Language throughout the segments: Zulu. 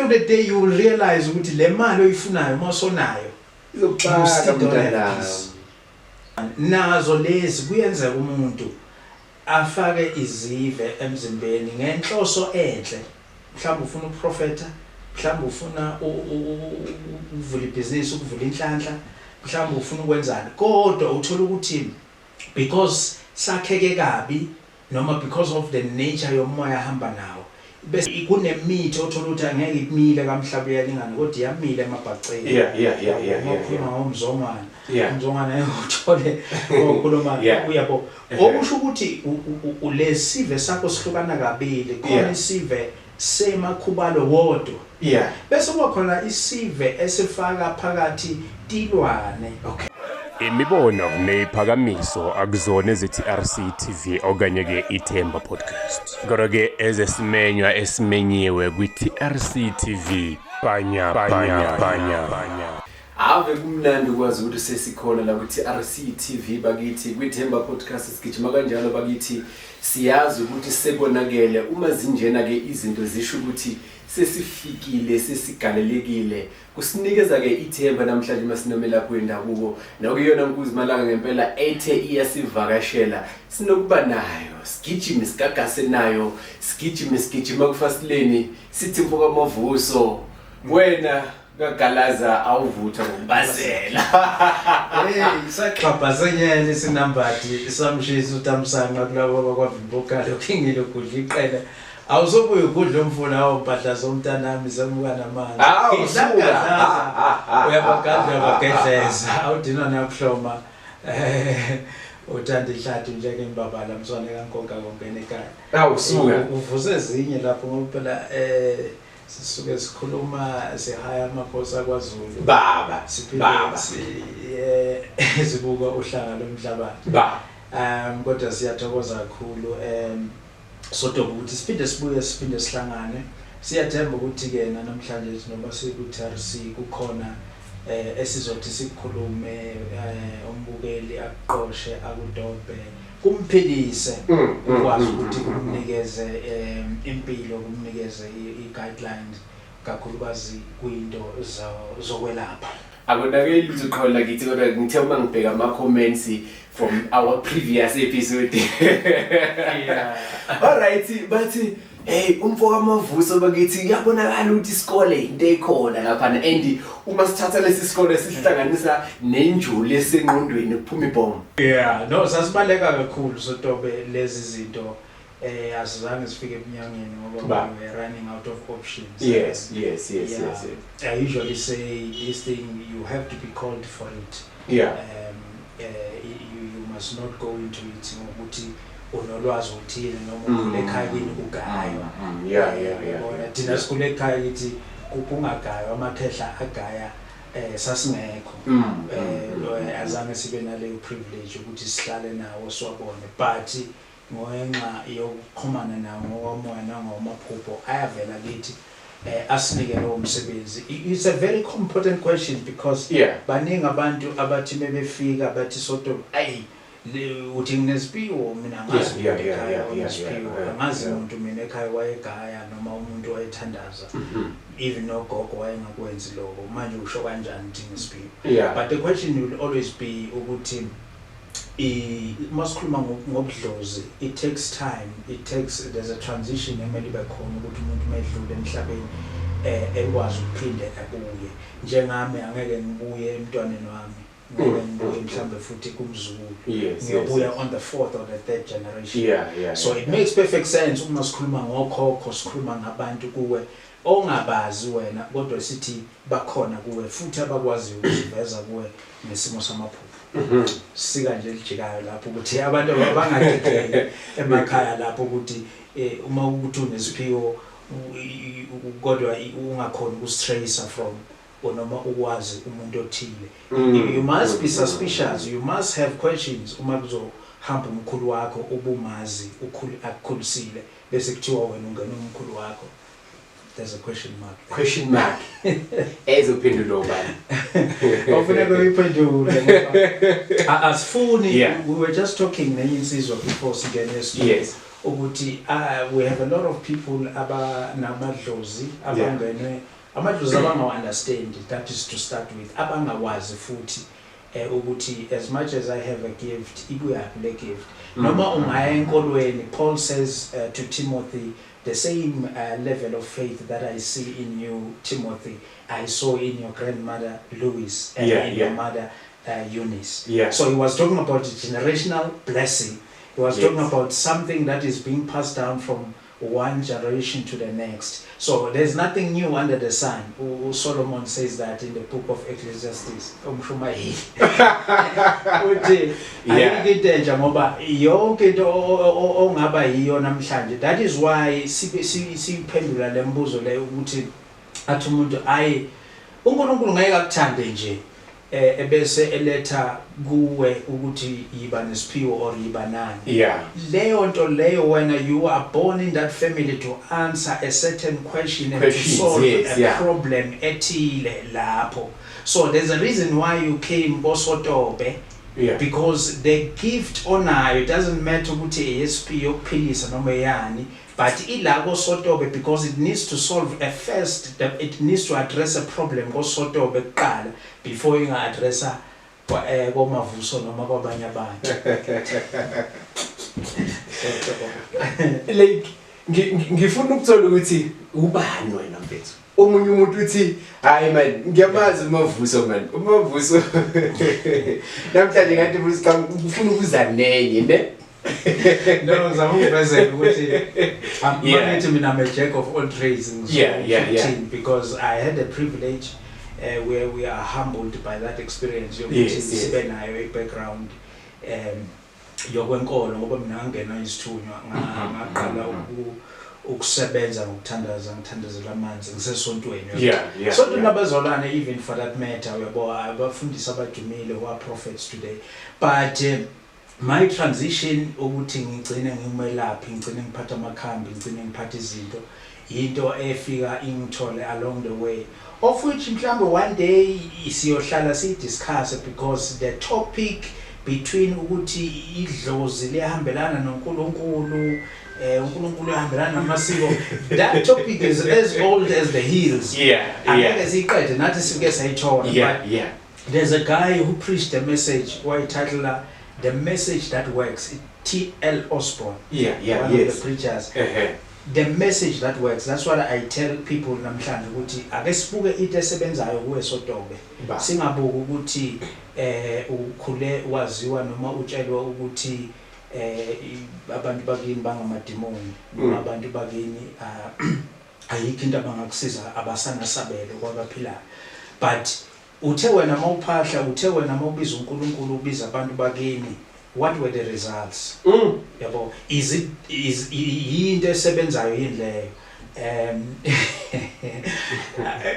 of the day you will realize ukuthi le mali oyifunayo masonayo izokuxaka mntana nazo lezi kuyenza umuntu afake izive emzimbeni ngenhloso enhle mhlawumbe ufuna uprofeta mhlawumbe ufuna ukuvula ibhizinisi ukuvula inhlanhla mhlawumbe ufuna ukwenzani kodwa uthola ukuthi because sakheke kabi noma because of the nature yomoya ahamba nawo bese kunemithi othola ukuthi angeke imile kamhlaba yalingana kodwa iyamile emabhaceni ngokukhuluma ngomzongwana umzongwana uthole okhuluma uyabo okusho ukuthi ulesive sakho sihlukana kabili khona isive semakhubalo wodwa bese kuba khona isive esifaka phakathi tilwane Imibono neziphakamiso akuzona ezi-TRC TV okanye ke iThemba podcast. Kodwa ke ezesimenywa esimenyiwe kwi-TRC TV. Banya. Ave kumnandi ukwazi ukuthi sesikhona la ku-TRC TV bakithi kwiThemba podcast sigijima kanjalo bakithi siyazi ukuthi sebonakele uma zinjena ke izinto zisho ukuthi sesifikile sesigalelekile kusinikeza ke ithemba namhlanje masinome lapho endabuko nakuyona Nkuzimalanga ngempela ethe iyasivakashela sinokuba nayo sigijima sigagase nayo sigijima kufasileni sithi mfoka mavuso wena kagalaza awuvutha ngombazela saxhabhazenyene sinambadi samshisa utamsanga kulabo abakwavibokalo kingile ukudla iqela awusobuye ukudla umfuna awu mpahla zomntanami zemuka namanzi uyabagadla bagedleza awudina nakuhloma uthanda ihlathi njenge imbabala mswane kankonka konkene ekhaya awusuka uvuze ezinye lapho ngoba phela sisuke sikhuluma sehaya amaphosa kwaZulu baba sibuka uhlanga lomhlaba kodwa siyathokoza kakhulu soto ukuthi siphinde sihlangane siyathemba ukuthi ke namhlanje noma siku-TRC kukhona esizothi sikhulume umbukeli aqoshe akudobe kumphilise ukwazi ukuthi kumnikeze impilo kumnikeze i-guidelines kakhulukazi kwinto zokwelapha akunakeli ukuthi uqhola kithi kodwa ngithe uma ngibheka ama-comments from our previous episode alright bathi umfoka mavuso bakithi kuyabonakala ukuthi isikole into ekhona lapha and uma sithatha lesi sikole sihlanganisa nenjulu esengqondweni kuphuma ibhomo no sasibaleka kakhulu sotobe lezi zinto asizange sifike eminyangeni ngoba we are running out of options yes I usually say this thing you have to be called for it you must not go into it ngokuthi unolwazi uthile noma ekhaya kini ugaywa thina sikule ekhaya lithi kungagaywa amakhehla agaya sasingekho azange sibe naleyo privilege ukuthi sihlale nawo siwabone but ngoyenxa yokuxhumana nawo ngomoya nangomaphupho ayavela kithi asinike lo msebenzi. It's a very important question because baningi abantu abathi bebefika bathi soto uthi nginesipiwo mina ngazi ekhaya nginesipiwo ngazi umuntu mina ekhaya wayegaya noma umuntu wayethandaza even nogogo wayengakwenzi lokho manje usho kanjani uthi nginesipiwo but the question will always be ukuthi masikhuluma ngobudlozi it takes time there's a transition emeli bekhona ukuthi umuntu mayedlule emhlabeni ekwazi ukuphinde abuye njengami angeke ngibuye emntwaneni wami ngibuye mhlambe futhi kumzukulu ngiyobuya on the fourth or the third generation so it makes perfect sense uma sikhuluma ngokhokho sikhuluma ngabantu kuwe ongabazi wena kodwa sithi bakhona kuwe futhi abakwazi ukuziveza kuwe nesimo samaphupho sika nje lijikayo lapho ukuthi abantu abangagegeke emakhaya lapho ukuthi uma ukuthi unesiphiwo kodwa ungakhona ukustracer from noma ukwazi umuntu othile you must be suspicious you must have questions uma kuzohamba umkhulu wakho ubumazi akukhulisile bese kuthiwa wena ungena umkhulu wakho There's a question mark. Question mark. Ezophendulo ubani. Ofuneka uyiphendule. Asifuni, Yeah. we were just talking nensizwa before singene studio. Yes. Ukuthi we have a lot of people namadlozi abangenwe amadlozi abangaw-understand, that is to start with, abangawazi futhi ukuthi as much as I have a gift, ibuyaphi le gift. Noma ungaya enkolweni, Paul says to Timothy, the same level of faith that I see in you, Timothy, I saw in your grandmother Louis and in your mother Eunice. Yeah. So he was talking about a generational blessing. He was talking about something that is being passed down from one generation to the next. So there's nothing new under the sun. Solomon says that in the book of Ecclesiastes. That is why siphendula lembuzo le ukuthi athi umuntu ayi uNkulunkulu ngeke akuthande nje ebese eletha kuwe ukuthi yiba nesiphiwo or yiba nani. Yeah. Leyo nto leyo when you are born in that family to answer a certain question and to solve a problem ethile lapho. So there's a reason why you came kosotobe. Yeah. Because the gift onayo, it doesn't matter ukuthi ESP yokuphilisa noma yani, but ila kosotobe because it needs to solve it needs to address a problem kosotobe kuqala before you address komavuso noma kwabanye abantu. Like ngifuna ukuthola ukuthi ubani wena mfethu. Omunye umuntu uthi hayi man ngiyamazi umavuso man. Umavuso namhlanje ngathi ufuna ukuzanenye ne? No, I'm a jack of all trades. Because I had the privilege where we are humbled by that experience. Yes. Background. Yokwenkolo ngoba mina ngena isithunywa ngaqala ukusebenza ngokuthandazela amanzi ngisesontweni. So nabazalwane even for that matter uyabo abafundisi abadumile who are prophets today. But my transition ukuthi ngigcine ngimelaphi, ngigcine ngiphatha amakhambi, ngigcine ngiphatha izinto, into efika ingithole along the way, of which mhlambe one day siyohlala discuss because the topic between ukuthi idlozi liyahambelana noNkulunkulu, uNkulunkulu uyahambelana namasiko, that topic is as old as the hills. Angeke siqede nathi sike sayithola. There's a guy who preached a message why titled The Message That Works, T.L. Osborne, one of the preachers. The Message That Works, that's what I tell people namhlanje ukuthi ake sibuke into esebenzayo kuwe sotobe. Singabuki ukuthi ukhule waziwa noma utshelwa ukuthi abantu bakini bangamadimoni, noma abantu bakini ayikho into abangakusiza abasanasabelo kwabaphilayo. But uthe wena mawuphahla, uthe wena mawubiza uNkulunkulu ubiza abantu bakini, what were the results? Yabo, is into esebenzayo yini leyo?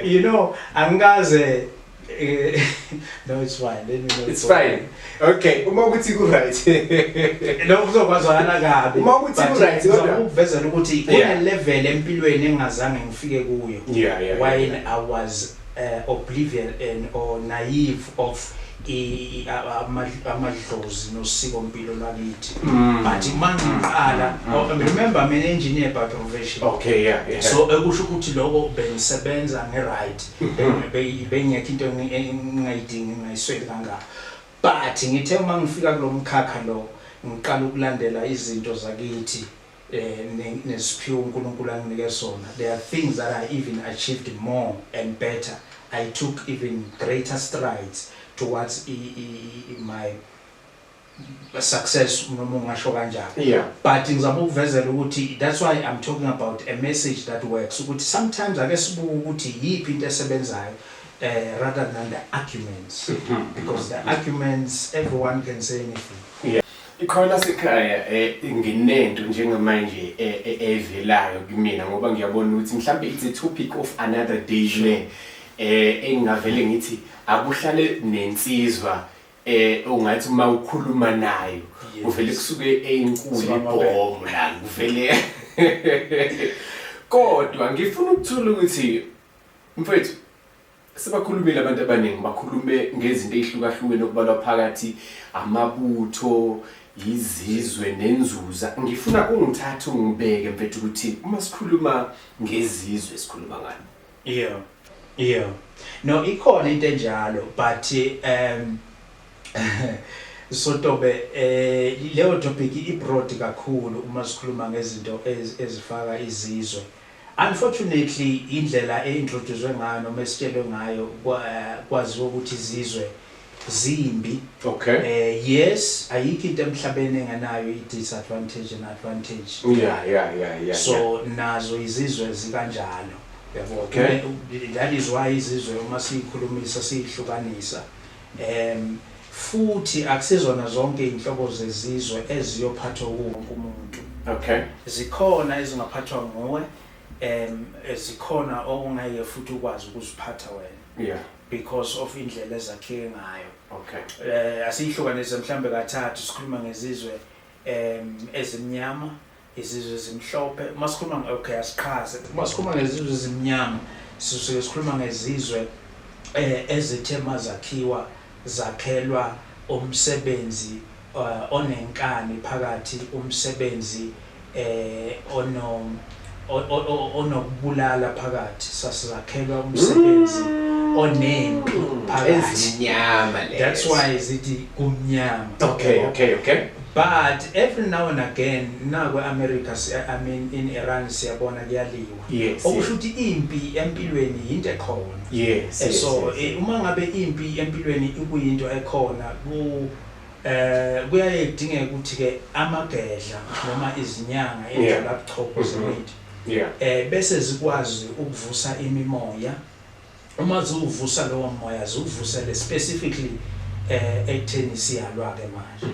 You know, angaze no, it's fine. Let me know. It's fine. Okay, uma ukuthi ku right. No kuzokwazana kabi. Uma ukuthi ku right, uvezela ukuthi kuna level empilweni engazange ngifike kuyo. While I was oblivious and or naive of amadlozi nosiko mpilo lwakithi. But mangiqala, remember I'm an engineer by profession. So ekusho ukuthi lokho bengisebenza nge-right. Bengiyekho into engayidingi ngayisweli kangaka. But ngithe mangifika kulomkhakha lo ngiqala ukulandela izinto zakithi nesiphiwo uNkulunkulu anginike sona. There are things that I even achieved more and better. I took even greater strides towards my success. But ngizama ukuvezela ukuthi that's why I'm talking about a message that works. Ukuthi sometimes ake sibuke ukuthi yiphi into esebenzayo rather than the arguments. Because the arguments, everyone can say anything. Ikhona sekhaya nginento njengamanje evelayo kumina ngoba ngiyabona ukuthi mhlawumbe it's a topic of another day le engavele ngithi akuhlale nensizwa ongathi uma ukhuluma nayo uvele kusuke eyinkulu ibhomo la uvele kodwa ngifuna ukuthola ukuthi mfethu sebakhulumile abantu abaningi bakhulume ngezinto ezihlukahlukene okubalwa phakathi amabutho izizwe nenzuza ngifuna ungithathe ungibeke mfethu ukuthi uma sikhuluma ngezizwe sikhuluma ngani yeah no ikhona into enjalo but sotobe leyo topic ibroad kakhulu uma sikhuluma ngezinto ezifaka izizwe. Unfortunately indlela eintroduced ngayo noma esitshelwe ngayo kwaziwa ukuthi izizwe zimbi. Okay. Yes, ayikho into emhlabeni enganayo i-disadvantage and advantage. Yeah. So nazo izizwe zikanjalo. Okay. That is why izizwe uma siyikhulumisa sihlukanisa. Futhi akusizona zonke inhlobo zezizwe eziyophathwa wonke umuntu. Okay. Zikhona ezingaphathwa nguwe, zikhona okungeke futhi ukwazi ukuziphatha wena. Yeah. Because of indlela ezakhiwe ngayo. Okay. Asihlukanise mhlambe kathathu sikhuluma ngezizwe ezimnyama, izizwe ezimhlophe. Masikhuluma okay asiqhaze. Masikhuluma ngezizwe ezimnyama, sikhuluma ngezizwe ezithema zakhiwa zakhelwa umsebenzi onenkani phakathi umsebenzi onokubulala phakathi sasizakhelwa umsebenzi onempi phakathi ezinyama lezo. That's why izithi kumnyama. Okay. But every now and again nakwe America I mean in Iran siyabona kuyaliwa. Yes. Okusho ukuthi impi empilweni into ekhona. Yes. So uma ngabe impi empilweni ikuyinto ekhona kuyaye kudingeka ukuthi ke amagedla noma izinyanga endlela buchopho zemithi. Yeah. Bese zikwazi ukuvusa imimoya. Uma zivusa lowo moya zivusele specifically ekutheni siyalwa ke manje.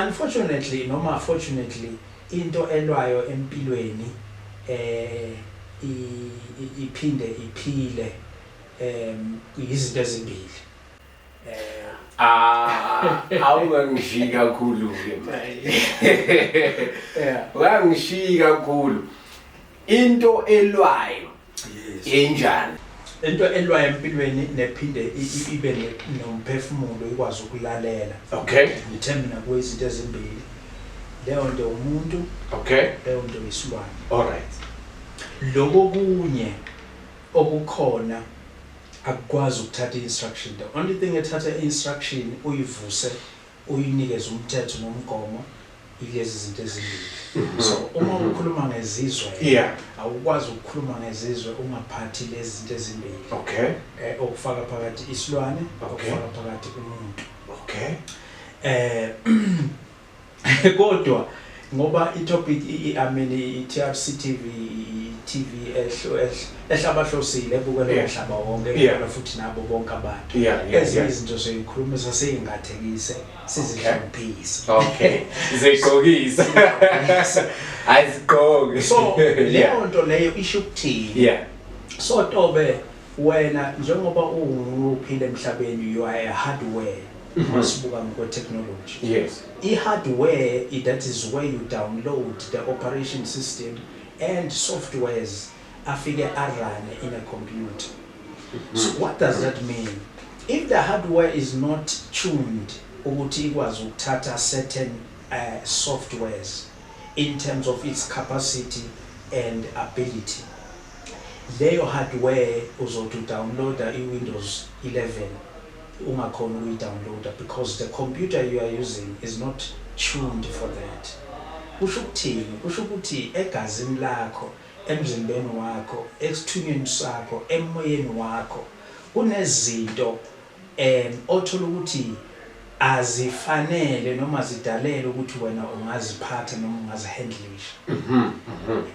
Unfortunately noma fortunately into elwayo empilweni iphinde iphile izinto ezimbili. Awungangishika kakhulu ke manje. Wangishika kakhulu. Into elwayo enjani? Into elwayo empilweni nephinde ibe nomphefumulo ikwazi ukulalela. Okay. Ithemba kwezinto ezimbili. Leyo nto umuntu. Okay. Leyo nto isilwane. All right. Lokho kunye okukhona akwazi ukuthatha instruction. The only thing ethatha instruction uyivuse uyinikeze umthetho nomgomo ilezi zinto ezimbili. So uma ukhuluma ngezizwe awukwazi ukukhuluma ngezizwe ungaphathi lezi zinto ezimbili. Okay. Okufaka phakathi isilwane, okufaka phakathi umuntu. Okay. Kodwa ngoba itopic I mean iTRC TV ehlabahlosile ebukela umhlaba wonke kodwa futhi nabo bonke abantu. Ezinye izinto soyikhulumisa seyingathekise sizihluphisa. Okay. Zigqokisa. Ayizigqoki. So leyo nto leyo isho ukuthini? So tobe wena njengoba uphila emhlabeni you are a hardware. Masibuka ngokwe technology. Yes. I-hardware that is where you download the operation system and softwares afike run in a computer. So what does that mean? If the hardware is not tuned ukuthi ikwazi ukuthatha certain softwares in terms of its capacity and ability, leyo hardware uzothi downloada iWindows 11 ungakhona ukuyi-downloada because the computer you are using is not tuned for that. Kusho ukuthini? Kusho ukuthi egazini lakho, emzimbeni wakho, esithunyweni sakho, emoyeni wakho kunezinto othola ukuthi azifanele noma zidalele ukuthi wena ungaziphatha noma ungazihandlisha.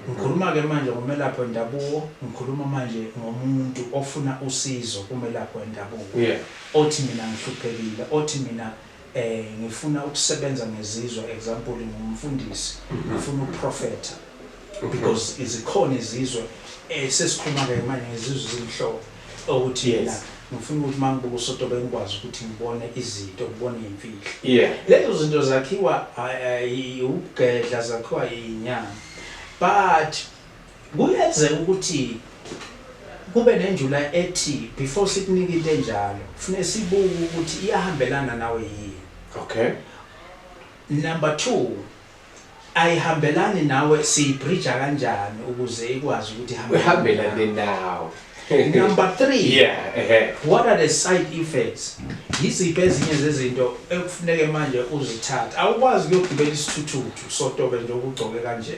Ngikhuluma ke manje ngomelaphi wendabuko, ngikhuluma manje ngomuntu ofuna usizo kumelaphi wendabuko. Othi mina ngihluphekile, othi mina ngifuna ukusebenza ngezizwe, example ngumfundisi, ngifuna ukuprofeta because izikhona izizwe sesikhuluma ke manje ngezizwe ezimhlophe ukuthi yena ngifuna ukuthi mangibuka uSotobe ngikwazi ukuthi ngibone izinto, ngibone imfihlo. Lezo zinto zakhiwa ubugedla zakhiwa inyama. but kuyenzeka ukuthi kube nenjula ethi before sikunika into enjalo kufanele sibuke ukuthi iyahambelana nawe yini. Okay. Number 2, ayihambelani nawe siyibridge kanjani ukuze ikwazi ukuthi ihambelane nawe. Number 3, yeah, what are the side effects? Yiziphi ezinye zezinto ekufuneke manje uzithatha? Awukwazi ukugibela isithuthuthu sotobe nje ukugcoke kanje.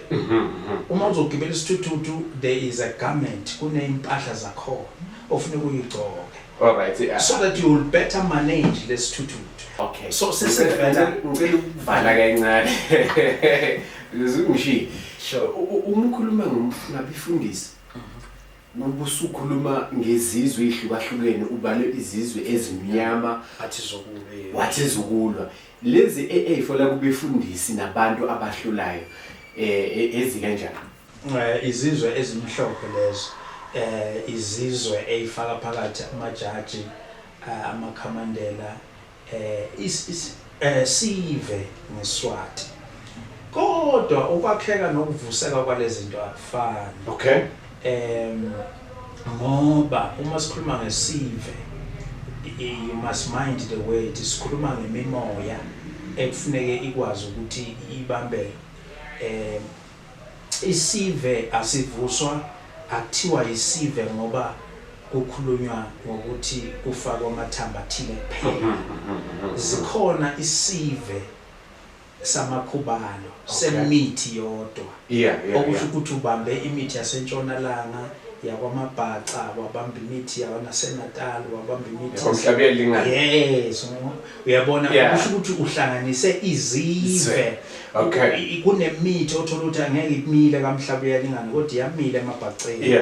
Uma uzogibela isithuthuthu there is a garment, kuneimpahla zakhona ofuneka uyigcoke. All right. Yeah. So that you will better manage lesithuthuthu. Okay. So sesivela ngicela ukuvala kancane. Ngizokushi. Sure. Umkhuluma ngabifundisi. Ubusukhuluma ngezizwe ihlukahlukene ubale izizwe ezimnyama wathi zokulwa lezi efola kubefundisi nabantu abahlulayo ezikanjani izizwe ezimhlophe lezo izizwe ezifaka phakathi amajaji amakhamandela sive ngeSwati kodwa ukwakheka nokuvuseka kwalezi zinto akufani. Okay. Ngoba uma sikhuluma ngesive you must mind the word sikhuluma ngemimoya ekufuneke ikwazi ukuthi ibambe isive asivuswa akuthiwa isive ngoba kukhulunywa ngokuthi kufakwa amathamba athile kuphela. Zikhona isive samakhubalo semithi yodwa okusho ukuthi ubambe imithi yasentshonalanga yakwamabhaca wabamba imithi yaseNatal wabamba imithi komhlabelingana. Yes, uyabona kusho ukuthi uhlanganise izive. Okay. Kunemithi othola ukuthi angeke imile kamhlabelingana kodwa iyamile emabhaceni.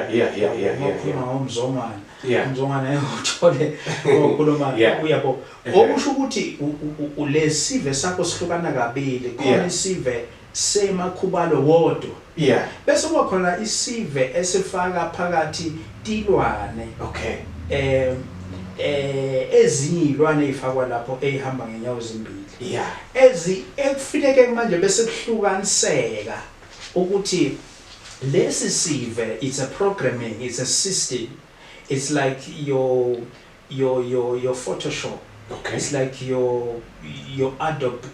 Ngokukhuluma ngomzongwana. Umzongwana uthole okhuluma uyabo okusho ukuthi ulesive sakho sihlukana kabili khona isive semakhubalo wodwa. Bese kukhona isive esifaka phakathi tilwane. Okay. Ezilwane ezifakwa lapho ehamba ngenyawo ezimbili. Ekufineke manje bese kuhlukaniseka ukuthi lesi sive it's a programming, it's a system. It's like your Photoshop. Okay. It's like your Adobe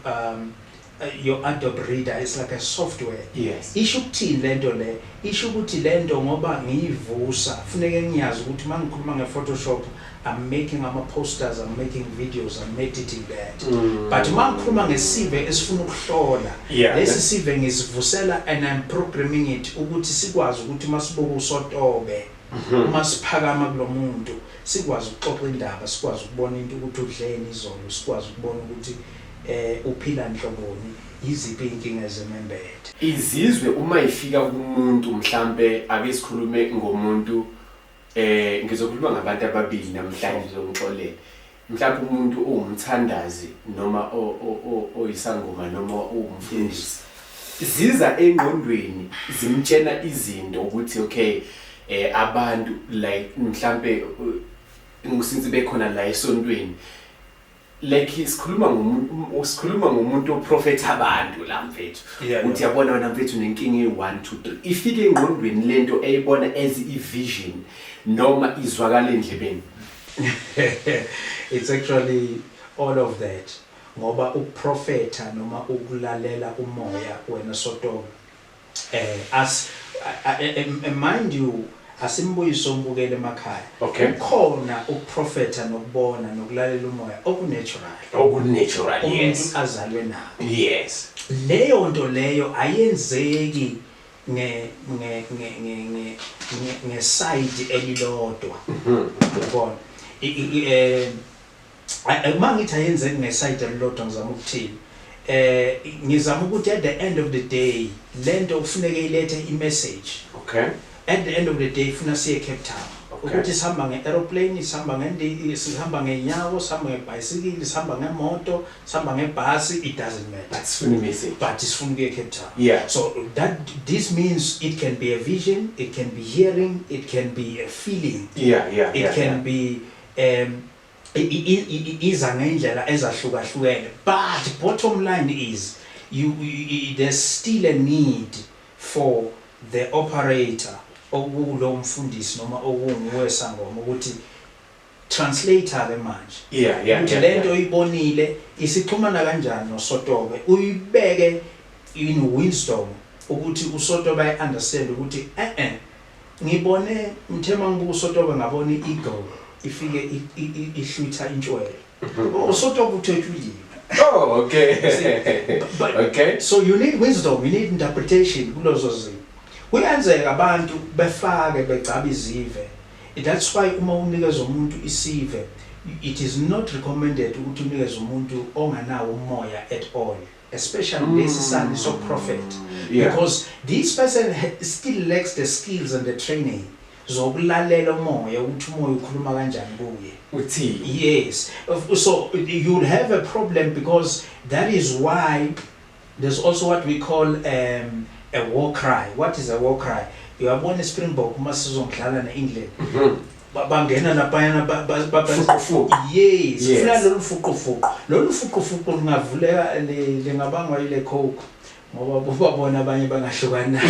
Reader. It's like a software. Yes. Isho ukuthini lento le? Isho ukuthi lento ngoba ngiyivusa kufuneke ngiyazi ukuthi mangikhuluma ngePhotoshop I'm making posters, I'm making videos, I'm editing that. But mangikhuluma ngesive esifuna ukuhlola lesi sive ngisivusela and I'm programming it ukuthi sikwazi ukuthi masibuka usotobe uma siphakama kulomuntu sikwazi ukuxoxa indaba sikwazi ukubona into ukuthi udleni izolo sikwazi ukubona ukuthi uphila nhloboni yiziphi inkinga zemembethe. Izizwe uma ifika kumuntu mhlambe ake sikhulume ngomuntu ngizokhuluma ngabantu ababili namhlanje ngizongixolela mhlawumbe umuntu ongumthandazi noma oyisangoma noma ongumfundisi ziza engqondweni zimtshena izinto ukuthi okay abantu like mhlambe since bekhona la esontweni like sikhuluma ngomuntu oprofeta abantu la mfethu uthi yabona wena mfethu nenkinga e1 2 3 ifike engqondweni lento eyibona as i-vision noma izwakala endlebeni. It's actually all of that ngoba ukuprofeta noma ukulalela umoya wena sotobe as mind you asimbuyiso umbukele emakhaya. Okay. Ukhona ukuprofeta nokubona nokulalela umoya okunatural. Yes. Azalwe nawo. Yes. Leyo nto leyo ayenzeki side elilodwa. Ubona. Mangithi ayenzeki ngeside elilodwa ngizama ukuthini. Ngizama ukuthi at the end of the day lento kufuneka ilethe i-message. Okay. At the end of the day funa siye Cape Town. Ukuthi sihamba nge-aeroplane, sihamba ngendiza, sihamba ngenyawo, sihamba ngebhayisikili, sihamba ngemoto, sihamba ngebhasi, it doesn't matter. That's funny message. But it's from Cape Town. Yeah. So this means it can be a vision, it can be hearing, it can be a feeling. It can be iza ngendlela ezahlukahlukene. But bottom line is there's still a need for the operator okulo mfundisi noma okunguwe sangoma ukuthi translator ke manje ukuthi lento oyibonile isixhumana kanjani noSotobe uyibeke in wisdom ukuthi uSotobe ay understand ukuthi ngibone mthema ngibuka uSotobe ngabona i-eagle ifike ihlutha intshwele uSotobe uthethulile. Oh, okay. Okay. So you need wisdom, you need interpretation kulozo zinto. Kuyenzeka abantu befake begcaba izive. That's why uma unikeza umuntu isive, it is not recommended ukuthi unikeze umuntu onganawo umoya at all, especially this son is a prophet, because this person still lacks the skills and the training zokulalela umoya ukuthi umoya ukhuluma kanjani kuye. Yes, so you'll have a problem, because that is why there's also what we call a war cry. What is a war cry? Uyabona iSpringbok uma sizongidlala neEngland bangena laphayana yes ufuna lolu fuqu lingavuleka lingabangwa ile coke ngoba ubabona abanye bangahlukana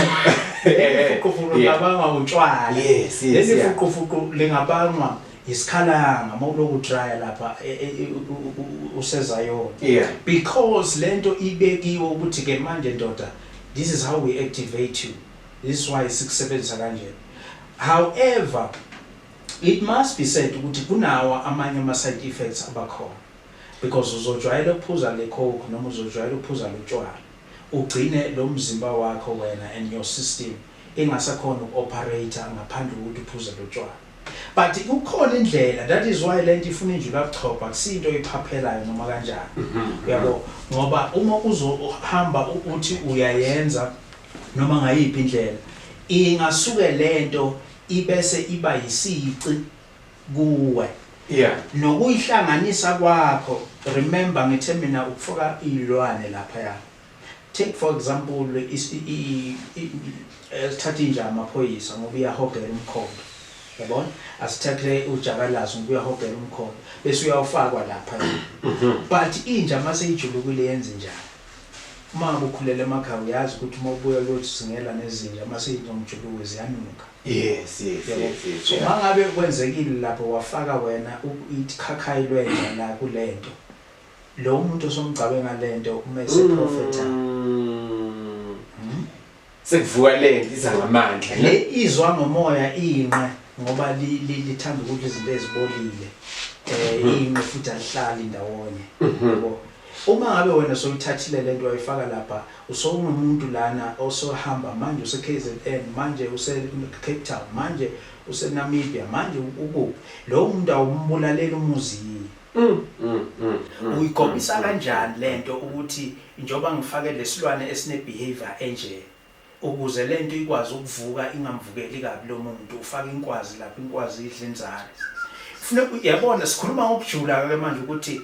fuqu lingabangwa utshwala leli fuqu lingabangwa isikhalanga mawuloku dry lapha usezayona because lento ibekiwe ukuthi ke manje ndoda, this is how we activate you. This is why sikusebenza kanje. However, it must be said ukuthi kunawo amanye ama side effects abakhona, because uzojwayela ukuphuza le coke noma uzojwayela ukuphuza lotshwala ugcine lo mzimba wakho wena and your system engasakhona ukoperate ngaphandle kokuthi uphuze lotshwala. But ukhona indlela, that is why lento ifuna injulabuchopha akusinto iphaphelayo noma kanjani. Uyabo ngoba uma uzohamba uthi uyayenza noma ngayiphi indlela ingasuke lento ibese iba yisici kuwe nokuyihlanganisa kwakho. Remember ngithe mina ukufaka ilwane lapha ya, take for example esithatha inja amaphoyisa ngoba uyahogela umkhombe, yabona asithathe ujakalazi ngoba uyahogela umkhombe bese uyawufakwa lapha. But inja mase ijulukile yenze njani? Uma ukhulela emakhaya uyazi ukuthi uma ubuya lothi singela nezinja mase izomjuluko ziyanuka. Yes. So mangabe kwenzekile lapho wafaka wena ikhakhayi lwenja la kulento, lo muntu osomgcabe ngalento umese prophet sekuvuka lento iza ngamandla le izwa ngomoya inqe ngoba lithanda ukuthi izinto ezibolile inqe futhi alihlali ndawonye. Yabo uma ngabe wena soyithathile lento wayifaka lapha usowumuntu lana osohamba manje use KZN, manje use Cape Town, manje use Namibia, manje ukuphi lo muntu awumbulalela umuzi uyigobisa kanjani lento ukuthi njoba ngifake lesilwane esine behavior enje ukuze lento ikwazi ukuvuka ingamvukeli kabi lo muntu ufaka inkwazi lapha, inkwazi idla inzalo. Funa uyabona sikhuluma ngokujula ke manje ukuthi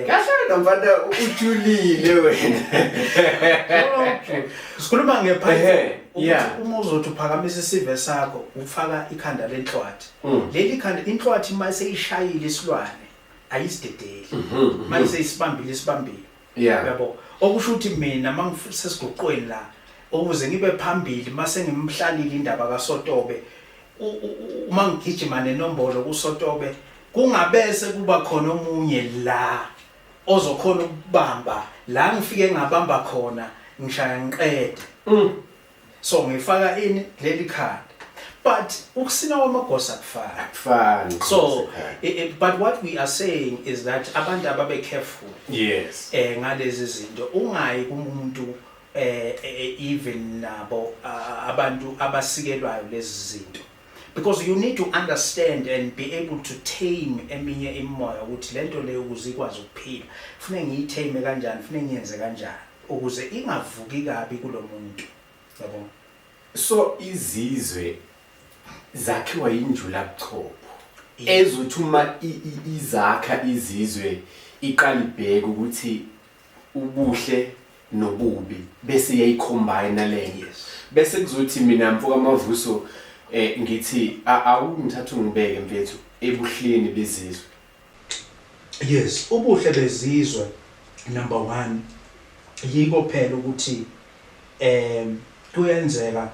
kahle nomfana ujulile wena. Sikhuluma ngephathi uma uzothi uphakamisa isive sakho ufaka ikhanda lenhlwathi. Leli khanda inhlwathi mase ishayile isilwane ayisidedeli. Mase isibambile. Yabo okusho ukuthi mina mangifusesiguqweni la ukuze ngibe phambili mase ngimhlalile indaba kaSotobe uma ngigijima nenombolo kuSotobe kungabese kuba khona omunye la ozokhona ukubamba la ngifike ngabamba khona ngishaya ngiqede. So ngifaka ini leli khanda, but ukusina kwamagosa akufani. So but what we are saying is that abantu ababe careful ngalezi zinto, ungayi kumuntu even nabo abantu abasikelwayo lezi zinto, because you need to understand and be able to tame eminye imoya ukuthi lento leyo ukuze ikwazi ukuphila kufanele ngiyitheme kanjani, kufanele ngiyenze kanjani ukuze ingavuki kabi kulomuntu, yabo. So izizwe zakhiwa injulabuchopho ezothi uma izakha izizwe iqala ibheke ukuthi ubuhle nobubi bese yayicombine leyo, bese kuzothi mina mvuka amavuso ngithi awungithatha ungibeke mfethu ebuhleni bezizwe. Yes, ubuhle bezizwe number 1 yiko phela ukuthi kuyenzeka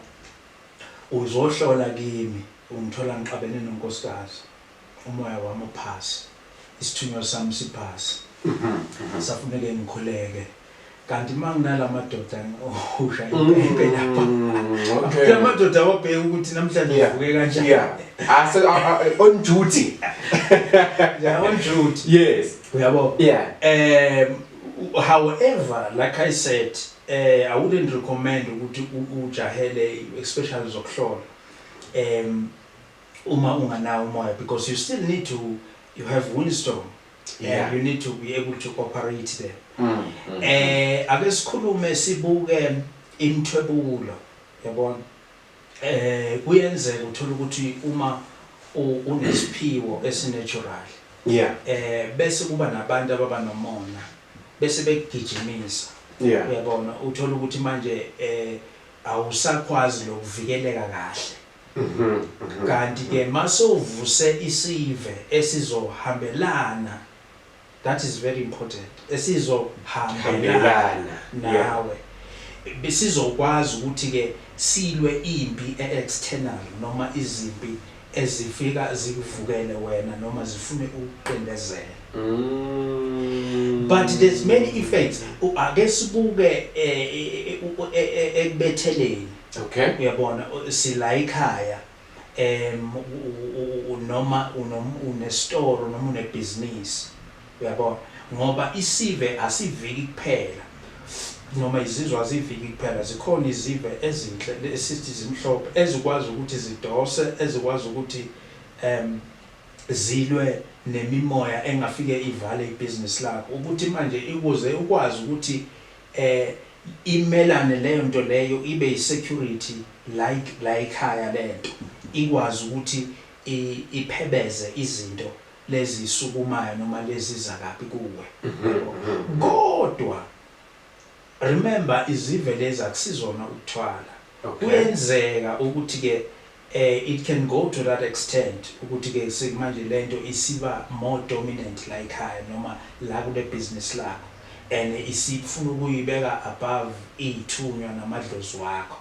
uzohlola kimi ungithola ngiqabene nonkosikazi umoya wami uphasi isithunywa sami siphasi safuneke ngikhuleke kanti manginala madoda ohusha impempe lapha okay amadoda wabheka ukuthi namhlanje uvuke kanjani so on duty yeah on duty yes uyabo yeah however like I said I wouldn't recommend ukuthi ujahele especially zokuhlola uma unganawo umoya because you still need to you have wisdom and you need to be able to operate there ake sikhulume sibuke imthwebulo yabona kuyenzeka uthola ukuthi uma unesiphiwo esinatural bese kuba nabantu ababa nomona bese bekugijimisa uyabona uthola ukuthi manje awusakwazi lokuvikeleka kahle kanti ke mase uvuse isive esizohambelana that is very important esizohambelana nawe besizokwazi ukuthi ke silwe impi external noma izimpi ezifika zikuvukele wena noma zifune ukuqindezela but there's many effects ake sibuke ekubetheleni okay uyabona sila ekhaya noma une store noma une business uyabona ngoba isive asiviki kuphela noma izizwe aziviki kuphela zikhona izive ezinhle esithi zimhlophe ezikwazi ukuthi zidose ezikwazi ukuthi zilwe nemimoya engafike ivale ibusiness lakho ukuthi manje ikuze ukwazi ukuthi imelane leyo nto leyo ibe yisecurity like ekhaya lento ikwazi ukuthi iphebeze izinto lezi sukumayo noma lezi zakapi kuwe kodwa remember izive lezi akusizona ukuthwala kuyenzeka ukuthi ke it can go to that extent ukuthi ke manje lento isiba more dominant like ekhaya noma la kule business lakho and isifuna ukuyibeka above ithunywa namadlozi wakho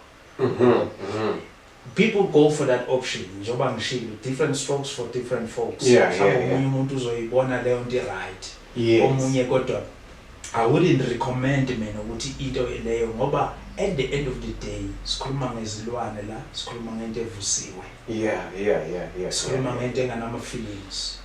people go for that option njoba ngishilo different strokes for different folks omunye umuntu uzoyibona leyo nto right omunye kodwa I wouldn't recommend mina ukuthi into leyo ngoba at the end of the day sikhuluma ngezilwane la sikhuluma ngento evusiwe sikhuluma ngento enganama feelings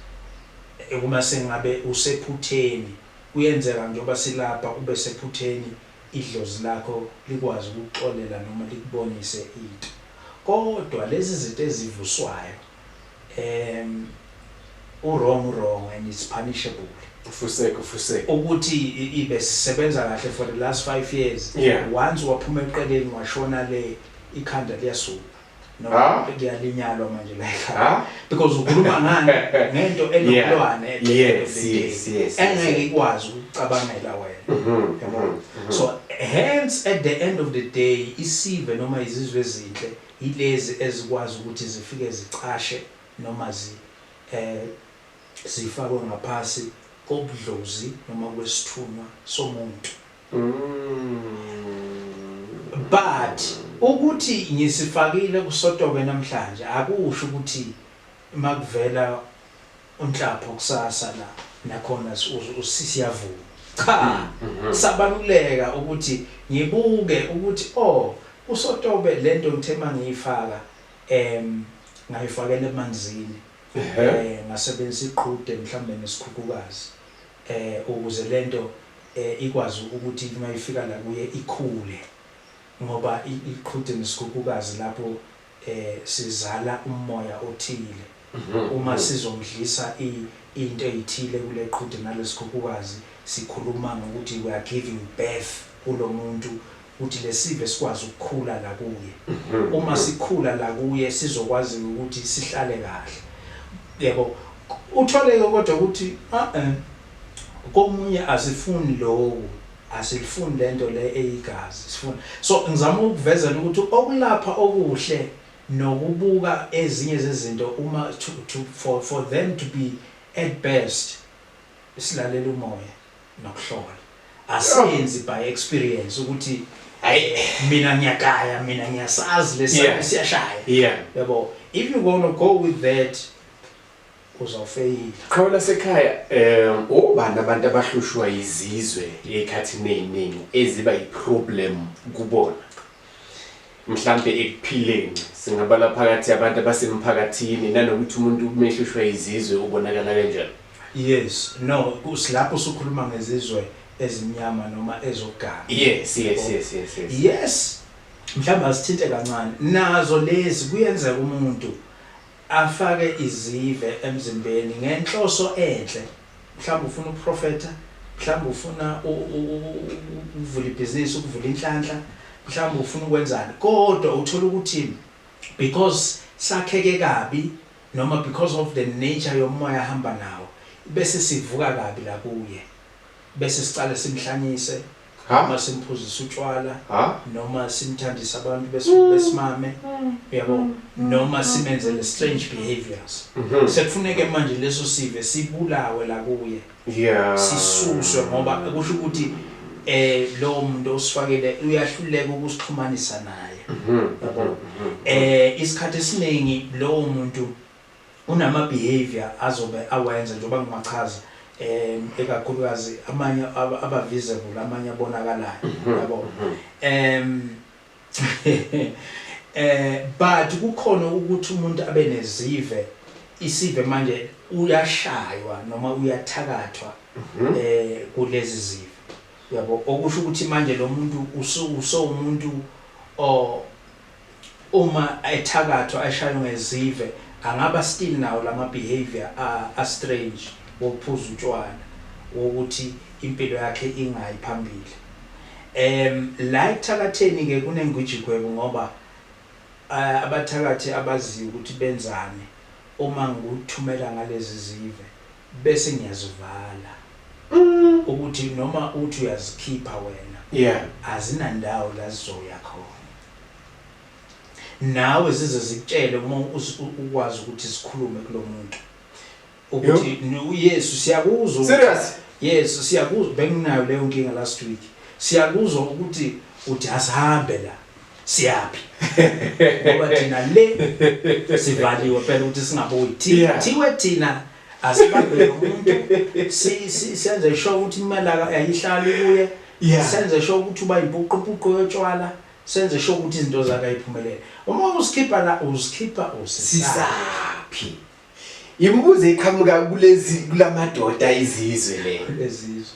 uma sengabe usephutheni kuyenzeka njoba silapha ube sephutheni idlozi lakho likwazi ukuxolela noma likubonise into kodwa lezi zinto ezivuswayo wrong and it's punishable ufuseke ukuthi ibe sisebenza kahle for the last 5 years once waphuma eqeleni washona le ikhanda liyasuka noma kuyalinyalwa manje la ekhaya because ukhuluma ngani ngento enokulwane engeke ikwazi ukucabangela wena yabo so hence at the end of the day isive noma izizwe ezinhle ilezi ezikwazi ukuthi zifike zicashe noma zifakwe ngaphasi kobudlozi noma kwesithunywa somuntu but ukuthi ngisifakile kusotobe namhlanje akusho ukuthi makuvela unhlapho kusasa la nakhona usisiyavuka cha sabaluleka ukuthi ngibuke ukuthi usotobe lento ngithema ngiyifaka ngayifakela emanzini ngasebenzisa iqhude mhlambe nesikhukhukazi ukuze lento ikwazi ukuthi mayifika la kuye ikhule ngoba iqhude nesikhukhukazi lapho sizala umoya othile uma sizomdlisa into ezithile kule qhude nalesikhukhukazi sikhuluma ngokuthi we are giving birth kulo muntu ukuthi lesive sikwazi ukukhula la kuye uma sikhula la kuye sizokwazi ukuthi sihlale kahle yebo utholeke kodwa ukuthi komunye asifuni lokho asilifuni lento le eyigazi sifuna so ngizama ukuvezela ukuthi okulapha okuhle nokubuka ezinye zezinto uma for them to be at best isilalela umoya nokuhlola asenzi by experience ukuthi hayi mina ngiyakaya mina ngiyasazi lesimo siyashaya yabo if you gonna go with that uzawufail khawula sekhaya obani abantu abahlushwa izizwe ekhathini eziningi eziba iproblem kubona mhlambe ekuphileni singabala phakathi abantu abasemphakathini nanokuthi umuntu umehlushwa izizwe ubonakala kanjani. Yes, no, kusilapho sokhuluma ngezizwe ezimnyama noma ezogama. Yes. Mhlawumbe asithinte kancane. Nazo lezi kuyenzeka umuntu afake izive emzimbeni ngenhloso enhle. Mhlawumbe ufuna uprofeta, mhlawumbe ufuna uvula ibhizinisi, ukuvula inhlanhla, mhlawumbe ufuna ukwenzani. Kodwa uthola ukuthi because sakheke kabi noma because of the nature yomoya ahamba nawo bese sivuka kabi la kuye bese sicala simhlanyise noma simphuzisa utshwala noma simthandisa abantu besimame yabo noma simenzele strange behaviors sekufuneka manje leso sive sibulawe la kuye sisuswe ngoba kusho ukuthi lo muntu osifakele uyahluleka ukusixhumanisa naye yabo isikhathi esiningi lo muntu unama behavior azobe awenza njengoba ngimachaza ekakhulukazi amanye abavisible amanye abonakalayo yabo but kukhona ukuthi umuntu abe nezive isive manje uyashaywa noma uyathakathwa kulezi zive yabo okusho ukuthi manje lo muntu umuntu uma ethakathwa ashaywa ngezive angaba still nawo lama behavior a strange wophuza utshwala ukuthi impilo yakhe ingayi phambili la ekuthakatheni ke kunengwijigwebo ngoba abathakathi abaziyo ukuthi benzani uma ngikuthumela ngalezi zive bese ngiyazivala ukuthi noma uthi uyazikhipha wena azina ndawo la zizoya khona nawe zize zikutshele uma ukwazi ukuthi sikhulume kulomuntu ukuthi uYesu siyakuzwa serious yes siyakuzwa benginayo leyo nkinga last week siyakuzwa ukuthi uthi asihambe la siyapi ngoba thina le sivaliwe phela ukuthi singabuyi thiwe thina asibambe umuntu siyenze show ukuthi imali ayihlali kuye senze show ukuthi uba impuqo yotshwala senze show ukuthi izinto zakhe ayiphumelele uma usikhipha la usikhipha usisaphi imibuzo eqhamuka kulamadoda izizwe le lezizwe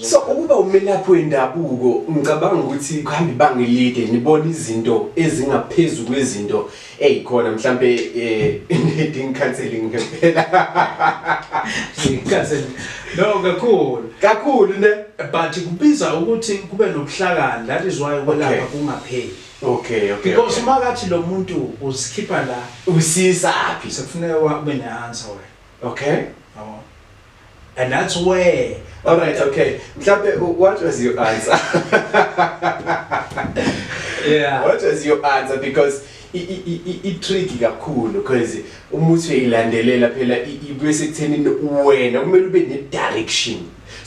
so ukuba umelaphi wendabuko ngicabanga ukuthi kuhambi bangilide nibona izinto ezingaphezulu kwezinto ezikhona mhlambe needing counseling ngempela counseling no kakhulu ne but kubiza ukuthi kube nobuhlakani that is why kwelapha kungapheli okay because makathi lo muntu usikhipha la usisaphi sekufuneka ube neanswer wena okay and that's where all right okay mhlambe what was your answer what was your answer because it tricky kakhulu because umuthi uyilandelela phela ibese kuthenini wena kumele ube ne direction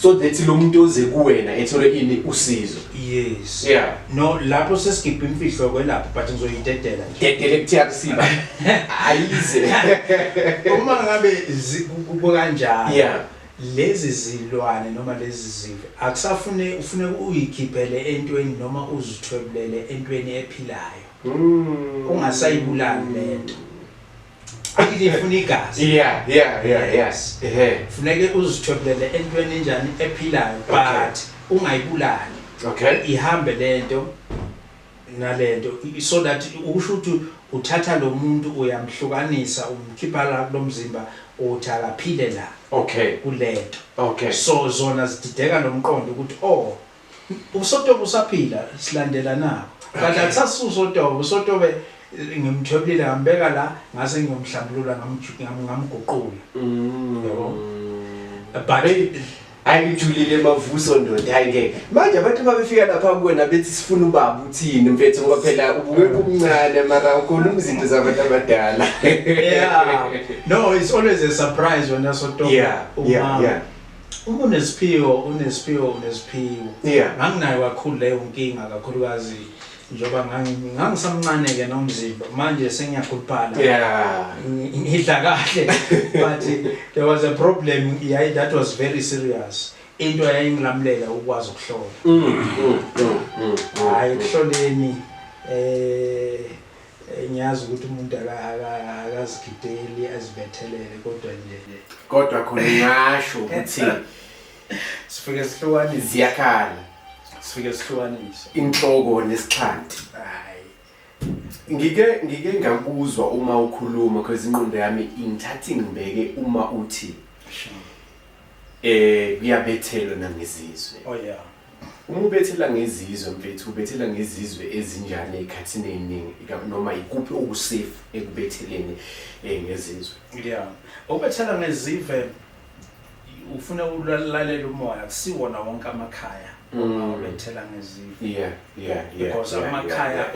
so that lo muntu oze kuwena ethole ini usizo yes no lapho sesigipha imfihlo kwelapho but ngizoyitetela nje dedele kuTRC ba ayize uma ngabe kukanjalo lezi zilwane noma lezi zive akusafune ufune uyikhiphele entweni noma uzithwebulele entweni ephilayo ungasayibulali lento akide ifuna igazi yes funeke uzithwebulele entweni enjani ephilayo but ungayibulali okay ihambe lento nalento so that usho ukuthi uthatha lo muntu uyamhlukanisa umkhipha la kulomzimba uthi akaphile la okay kulento okay so zona zidideka nomqondo ukuthi usotobe usaphila silandela nako kanti akusasusa usotobe ngimthwebile ngambeka la ngase ngiyomhlambulula ngamguqula yabo but ayijulile mavuso ndoda hayi manje abantu babefika lapha kuwena bethi sifuna ubaba uthini mfethu ngoba phela ubukeke umncane mara ukhona izinto zabantu abadala no it's always a surprise when sotobe uma unesiphiwo Yeah. nganginayo kakhulu leyo nkinga kakhulukazi njoba ngangisamncane ke nomzimba manje sengiyakhuluphala Yeah. ngidla kahle but there was a problem that was very serious into yayingilamulela ukwazi ukuhlola hayi kuhloleni ngiyazi ukuthi umuntu akazigideli azibethelele kodwa khona ngasho ukuthi sifike sihlukanise ziyakhala inhloko nesixhanti. Ngike ngakuzwa uma ukhuluma because ingqondo yami ingithatha ngibeke uma uthi kuyabethelwa nangezizwe. Oh yeah. Uma ubethela ngezizwe mfethu ubethela ngezizwe ezinjani ekhathini eziningi noma ikuphi okusafe ekubetheleni ngezizwe. Yeah. Ubethela ngezizwe ufuna ukulalela umoya akusiwona wonke amakhaya uma ubethela ngezizwe. Yeah. Because amakhaya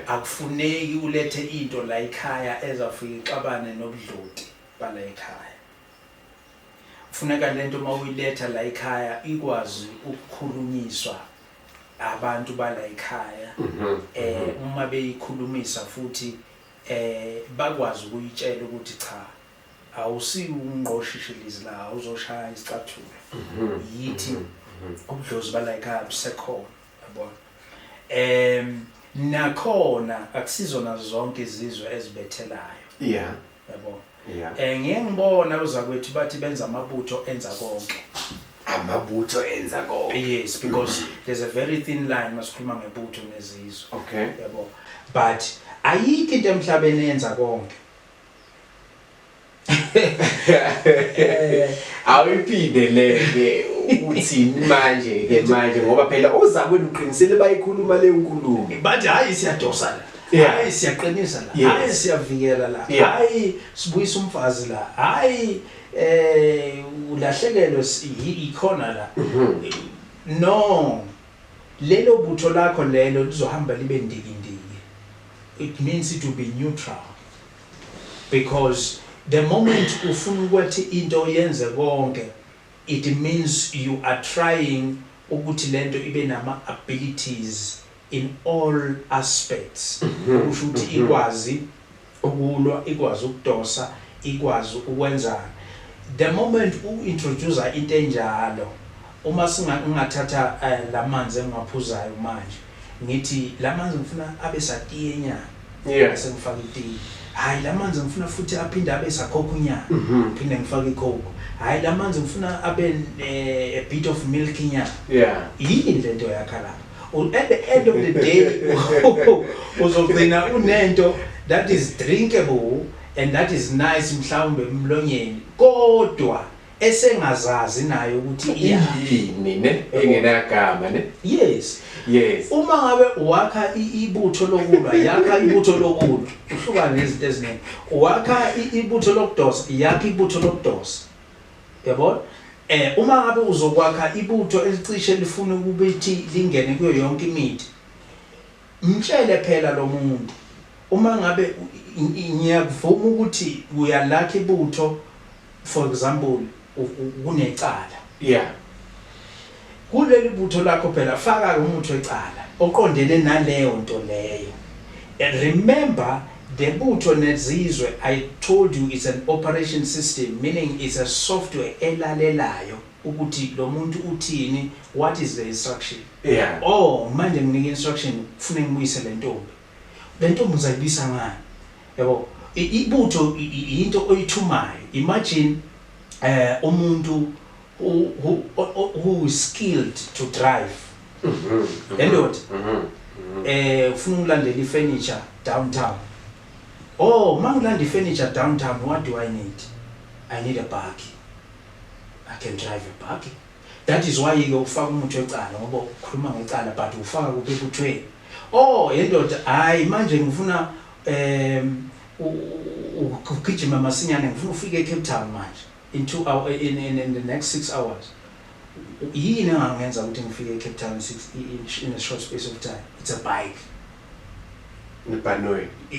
akufuneki ulethe into la ekhaya ezafika ixabane nobudloti bala ekhaya. Kufuneka lento uma uyiletha la ekhaya ikwazi ukukhulunyiswa abantu bala ekhaya uma beyikhulumisa futhi bakwazi ukuyitshela ukuthi cha awusi ungqoshishilizi la uzoshaya isicathulo yithi ubudlozi bala ekhaya busekhona yabona nakhona akusizona zonke izizwe ezibethelayo yabona ngeke ngibona uzakwethu bathi benza amabutho enza konke. Amabutho enza konke. Yes, because there's a very thin line masikhuluma ngebutho nezizwe. Okay. Yabo. But ayikho into emhlabeni yenza konke. Awuphinde leke uthi manje ngoba phela ozakwenu uqinisele bayikhuluma le nkulumo. But hayi siyadosa la. Hayi siyaqinisa la. Hayi siyavikela la. Hayi sibuyisa umfazi la. Hayi ulahlekelwe ikhona la. No. Lelo butho lakho lelo lizohamba libe ndikindiki. It means it will be neutral. Because the moment ufuna ukuthi into yenze konke, it means you are trying ukuthi lento ibe nama abilities in all aspects. Usho ukuthi ikwazi ukulwa, ikwazi ukudosa, ikwazi ukwenza. The moment uintroduce into enjalo, uma singathatha lamanzi engaphuzayo manje, ngithi lamanzi ngifuna abe satiye nyana. Sengifaka itiye. Hayi lamanzi ngifuna futhi aphinde abe sakhokho nyana. Phinde ngifake ikhokho. Hayi lamanzi ngifuna abe a bit of milk nyana. Yini lento yakha la. At the end of the day uzogcina unento that is drinkable and that is nice mhlawumbe emlonyeni kodwa esengazazi nayo ukuthi iyini ne engenagama ne. Yes. Uma ngabe wakha ibutho lokulwa yakha ibutho lokulwa uhlukana nezinto eziningi wakha ibutho lokudosa yakha ibutho lokudosa yabona. Uma ngabe uzokwakha ibutho elicishe lifuna ukubethi lingene kuyo yonke imithi mtshele phela lo muntu uma ngabe ngiyakuvuma ukuthi uyalakha ibutho for example kunecala kuleli butho lakho phela faka umuntu wecala oqondene naleyo nto leyo. And remember the butho nezizwe, I told you it's an operation system, meaning it's a software elalelayo ukuthi lo muntu uthini, what is the instruction. Manje nginike instruction kufuna ngibuyise le ntombi uzayibisa ngani yabo. Ibutho into oyithumayo. Imagine umuntu who is skilled to drive. Yandot ufuna ukulandela ifurniture downtown. Mangilanda furniture downtown, what do I need? I need a buggy. I can drive a buggy. That is why you ufaka umuntu wecala ngoba ukhuluma ngecala but ufaka kuphi kuthwe. Yendoda hayi manje ngifuna ukugijima masinyane ngifuna ufike eCape Town manje in 2 hours in the next 6 hours. Yini angenza ukuthi ngifike eCape Town in a short space of time? It's a bike.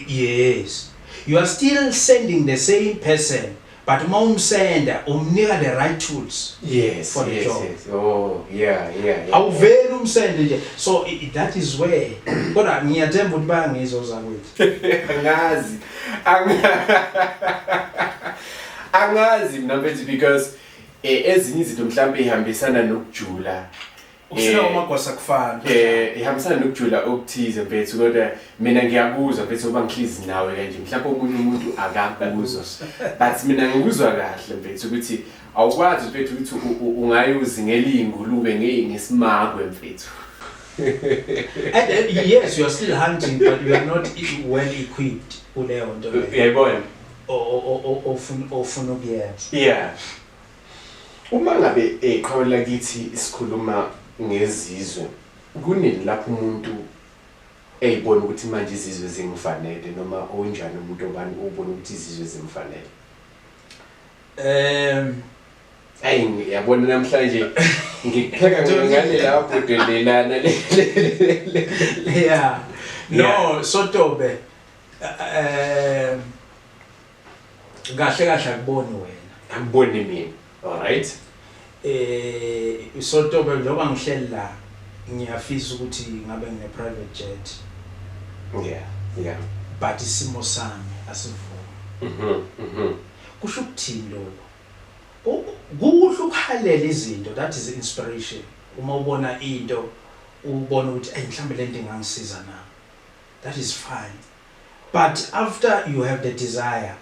Yes. You are still sending the same person but uma umsenda umnika the right tools Yes, for the yes, job. yes. Oh, yeah. Awuveli umsende nje. So that is where kodwa ngiyathemba ukuthi bayangizwa uzakwethu. Angazi mina mfethu because ezinye izinto mhlambe ihambisana nokujula. Usina umagwasa kufana. Ihambisana nokujula okuthize mfethu kodwa mina ngiyakuzwa mfethu ngoba ngihlizi nawe kanje mhlawumbe omunye umuntu akakuzwa but mina ngikuzwa kahle mfethu ukuthi awukwazi mfethu ukuthi ungayuzi ngelingulube ngesimagwe mfethu. And yes, you are still hunting, but you are not well equipped. Uleyo nto leyo. Yayibona? Ofuna ukuyenza. Yeah. Uma ngabe eqhawela kithi isikhuluma ngezizwe kunini lapho umuntu eyibona ukuthi manje izizwe zingifanele noma onjani umuntu obani ubona ukuthi izizwe zimfanele. Ayi ngiyabona namhlanje ngipheka ngale lapho delelana le. Yeah. No, Sotobe. Kahle akuboni wena. Angiboni mina. All right. Sotobe njengoba ngihleli la ngiyafisa ukuthi ngabe ngine private jet. Yeah. But isimo sami asivumi. Kusho ukuthini lokho? Kuhle ukuhalela izinto, that is inspiration. Uma ubona into ubona ukuthi mhlambe lento ingangisiza na. That is fine. But after you have the desire,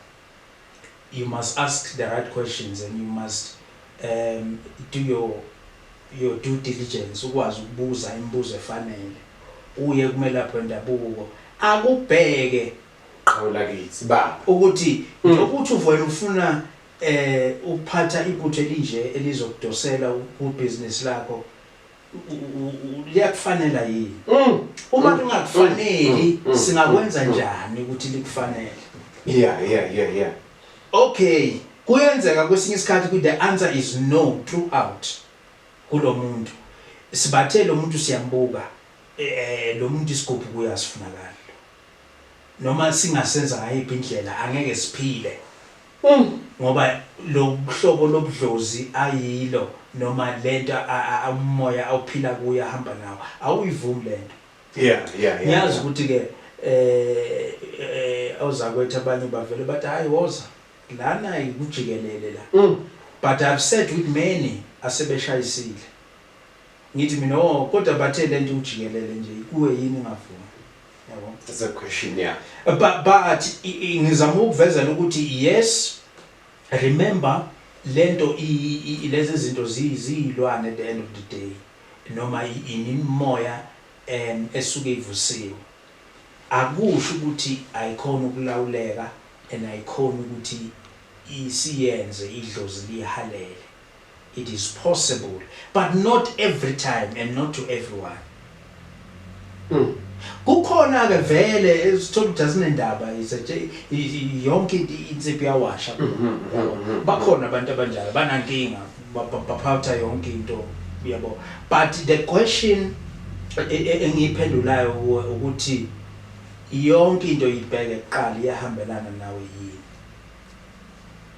you must ask the right questions and you must do your due diligence, ukwazi ukubuza imibuzo efanele. Uye kumelaphi wendabuko akubheke qhawula kithi ba ukuthi ukuthi uvela ufuna ukuphatha ibutho elinje elizokudosela ku-business lakho liyakufanela yini. Uma lingakufaneli singakwenza njani ukuthi likufanele. Yeah. Okay, kuyenzeka kwesinye isikhathi ukuthi the answer is no throughout kulo muntu. Sibathe lo muntu siyambuka lo muntu isigubhu kuyasifunakala. Noma singasenza ngayiphi indlela angeke siphile. Ngoba lo hlobo lobudlozi ayilo noma lento umoya awuphila kuya hamba nawo awuyivumi lento. Yeah. Ngiyazi ukuthi ke awuzakwethu abanye bavele bathi hayi woza lana ikujikelele la. But I've said with many asebeshayisile. Ngithi mina kodwa bathe lento ujikelele nje kuwe yini ungavumi. Yabo. That's a question, yeah. But ngizama ukuvezela ukuthi yes, remember lento lezi zinto ziyilwane at the end of the day noma inimoya esuke ivusiwe. Akusho ukuthi ayikhona ukulawuleka and ayikhona ukuthi isiyenze idlozi lihalele. It is possible, but not every time and not to everyone. Kukhona ke vele esithola ukuthi asinendaba yonke insipho yawasha. Bakhona abantu abanjalo banankinga baphatha yonke into yabo. But the question engiyiphendulayo ukuthi yonke into ibheke eqala iyahambelana nawe yini.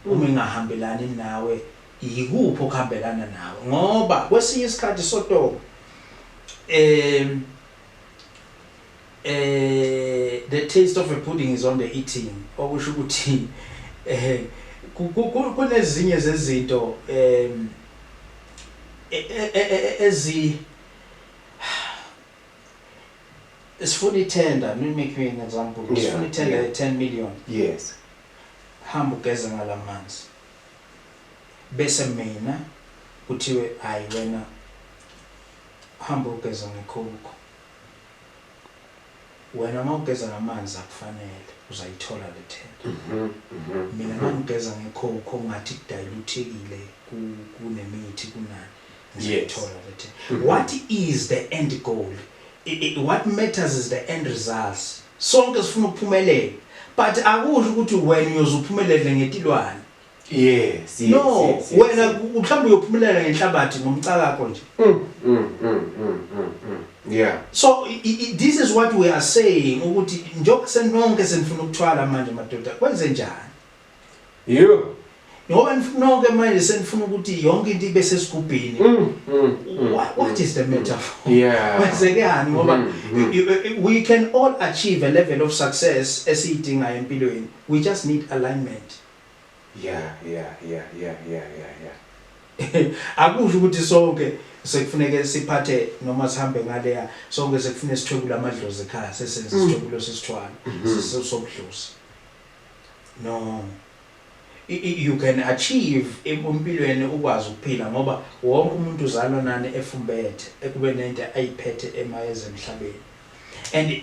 Uma ingahambelani nawe yikuphi okuhambelana nawe ngoba kwesinye isikhathi Sotobe the taste of a pudding is on the eating. Okusho ukuthi kunezinye zezinto sifuna itender. Let me make you an example. Sifuna itender 10 million. Yes. Hamba ugeza ngalamanzi. Bese mina kuthiwe hayi wena hamba ugeza ngekhoko. Wena mawugeza ngamanzi akufanele uzayithola le tender. Mina mangigeza ngekhoko ngathi kudiluthekile kunemithi kunani ngizayithola le tender. What is the end goal? What matters is the end results. Sonke sifuna ukuphumelela, but akusho ukuthi wena uyozuphumelela ngetilwane. Yes. No, wena mhlawumbe uyophumelela ngenhlabathi ngomcakakho nje. Yeah. So this is what we are saying ukuthi njengoba senonke senifuna ukuthwala manje madoda kwenze njani? ngoba nifuna ke manje senifuna ukuthi yonke into ibe sesigubhini. What is the metaphor? Kwenzekani ngoba we can all achieve a level of success esiyidinga empilweni. We just need alignment. Yeah. Akusho ukuthi sonke sekufuneka siphathe noma sihambe ngaleya sonke sekufuneka sithwebula amadlozi ekhaya sesenza isithwebulo sesithwala sesobudlozi. No. You can achieve empilweni ukwazi ukuphila ngoba wonke umuntu uzalwa nani efumbethe ekube nento ayiphethe emayeze emhlabeni. And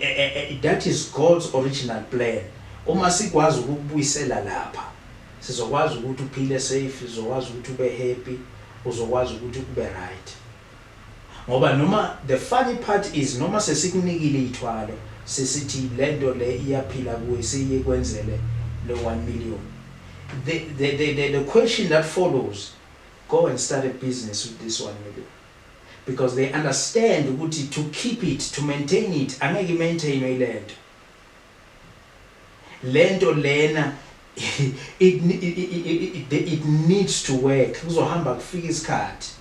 that is God's original plan. Uma sikwazi ukubuyisela lapha sizokwazi ukuthi uphile safe, uzokwazi ukuthi ube happy, uzokwazi ukuthi ube right. Ngoba noma the funny part is noma sesikunikile ithwalo sesithi lento le iyaphila kuwe siye kwenzele le 1 million. The question that follows, go and start a business with this 1 million. Because they understand ukuthi to keep it, to maintain it, angeke maintain lento lena it needs to work. Kuzohamba kufika isikhathi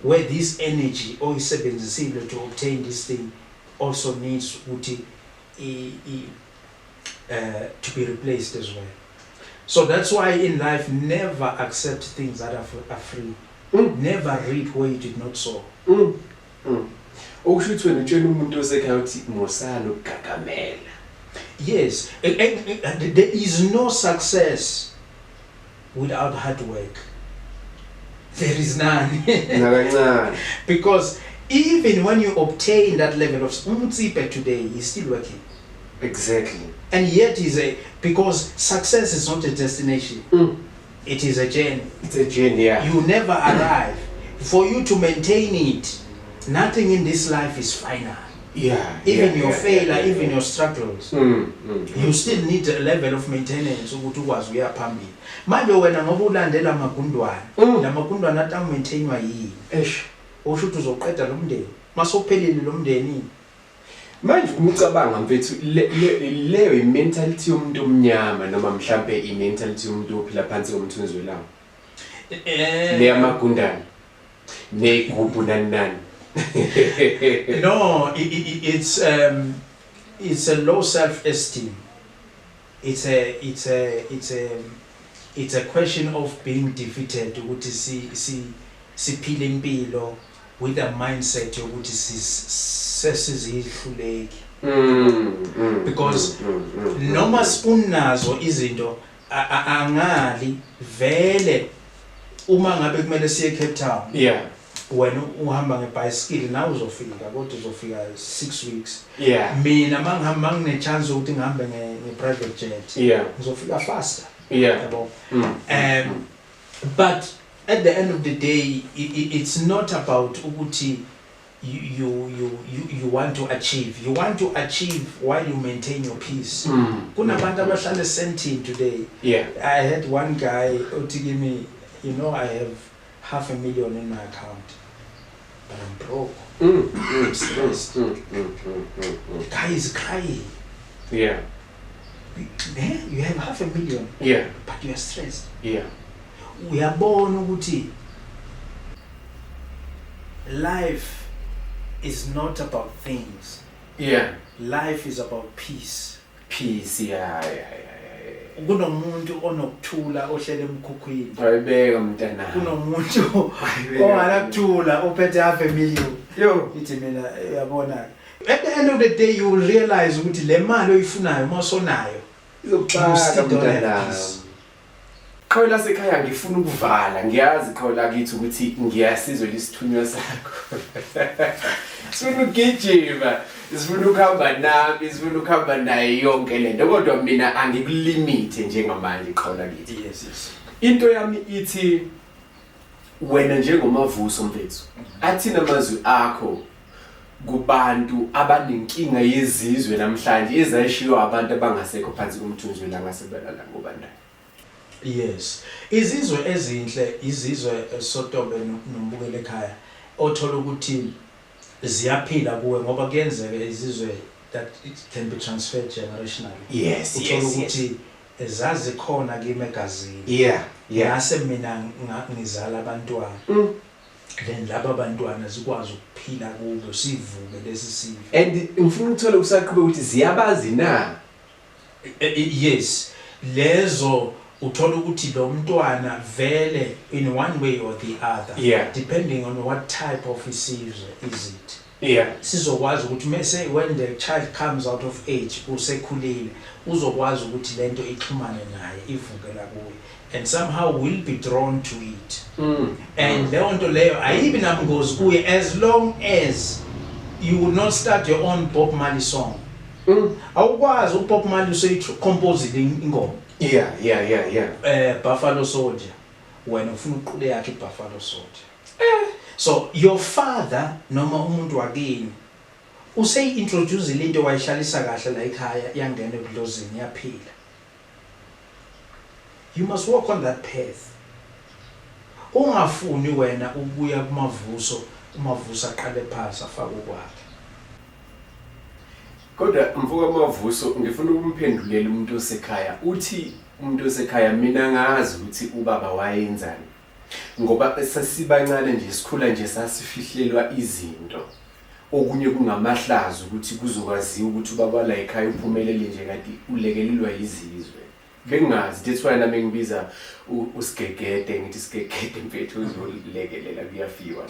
where this energy oyisebenzisile to obtain this thing also needs ukuthi to be replaced as well. So that's why in life never accept things that are free. Never reap where you did not sow. Okusho ukuthi wena utshela umuntu osekhaya uthi mosana ukugagamela. Yes, there is no success without hard work. There is none. Because even when you obtain that level of umtsipe today, he's still working. Exactly. And yet because success is not a destination. It is a journey. It's a journey, yeah. You never arrive. For you to maintain it, nothing in this life is final. Even your failure, even your struggles, you still need a level of maintenance ukuthi ukwazi uya phambili. Manje wena ngoba ulandela amagundwane, la magundwane athi maintainwa yini? Usho ukuthi uzoqeda lo mndeni. Masophelile lo mndeni. Manje umcabanga mfethu leyo imentality yomuntu omnyama noma mhlambe imentality yomuntu ophila phansi komthunzi welawo. Le amagundane. Negubhu nani. No, it's a low self-esteem. It's a question of being defeated. Ukuthi siphile impilo with a mindset yokuthi sesizihluleki. Because noma sifunazo izinto angali vele uma ngabe kumele siye Cape Town. When uhamba ngebicycle nawe uzofika kodwa uzofika 6 weeks. Mina mangihamba ngine chance ukuthi ngihambe nge-private jet. Ngizofika faster. But at the end of the day, it's not about ukuthi you want to achieve. You want to achieve while you maintain your peace. Kunabantu abahlala sentini today. I had one guy who told me, I have $500,000 in my account, but I'm broke. I'm stressed. Guy is crying. You have $500,000. But you are stressed. We are born ukuthi life is not about things. Life is about peace. Kunomuntu onokuthula ohlele emkhukhwini. Ayibeka mntana. Kunomuntu ongalakuthula ophethe $500,000. Ithi mina uyabona. At the end of the day you will realize ukuthi le mali oyifunayo masonayo izokuxaka mntana. Khawula sekhaya ngifuna ukuvala, ngiyazi khawula kithi ukuthi ngiyasizwe lisithunywa sakho. Sifuna ukugijima, sifuna ukuhamba nami, sifuna ukuhamba naye yonke lento kodwa mina angikulimite njengamanje khawula kithi. Yes. Into yami ithi wena njengomavuso mfethu, athina amazwi akho kubantu abanenkinga yezizwe namhlanje ezashiwa abantu abangasekho phansi komthunzi langasebelala ngobandana. Yes. Izizwe ezinhle, izizwe Sodome nombukele ekhaya othola ukuthi ziyaphila kuwe ngoba kuyenzeka izizwe that it can be transferred generationally. Yes. Uthola ukuthi ezazi khona kimagazini yeah ngase mina ngizala abantwana then laba abantwana zikwazi ukuphila kubo sivuke lesi sifo and ngifuna ukuthola usaqhubeka ukuthi ziyabazi na yes lezo uthola ukuthi lo mntwana vele in one way or the other Yeah. depending on what type of isizwe is it yeah sizokwazi ukuthi mase when the child comes out of age usekhulile uzokwazi ukuthi lento ixhumane naye ivukela kuye and somehow will be drawn to it and leyo nto leyo ayibi namngozi kuye as long as you will not start your own Bob Marley song awukwazi uBob Marley useyicompose ingoma yeah Buffalo Soldier wena ufuna uqule yakhe Buffalo Soldier so your father noma umuntu wakini usey-introduce into wayihlalisa kahle la ekhaya yangena ebudlozini yaphila you must walk on that path ungafuni wena ubuya kumavuso umavuso aqale phansi afake kwakhe kodwa mvuka mavuso ngifuna ukumphendulela umuntu osekhaya uthi umuntu osekhaya mina ngazi ukuthi ubaba wayenzani ngoba sasibancane nje sikhula nje sasifihlelwa izinto okunye kungamahlazo ukuthi kuzokwaziwa ukuthi ubaba la ekhaya uphumelele nje kanti ulekelelwa izizwe bengazi that's why nami ngibiza usigegede ngithi sigegede mfethu uzolekelela kuyafiwa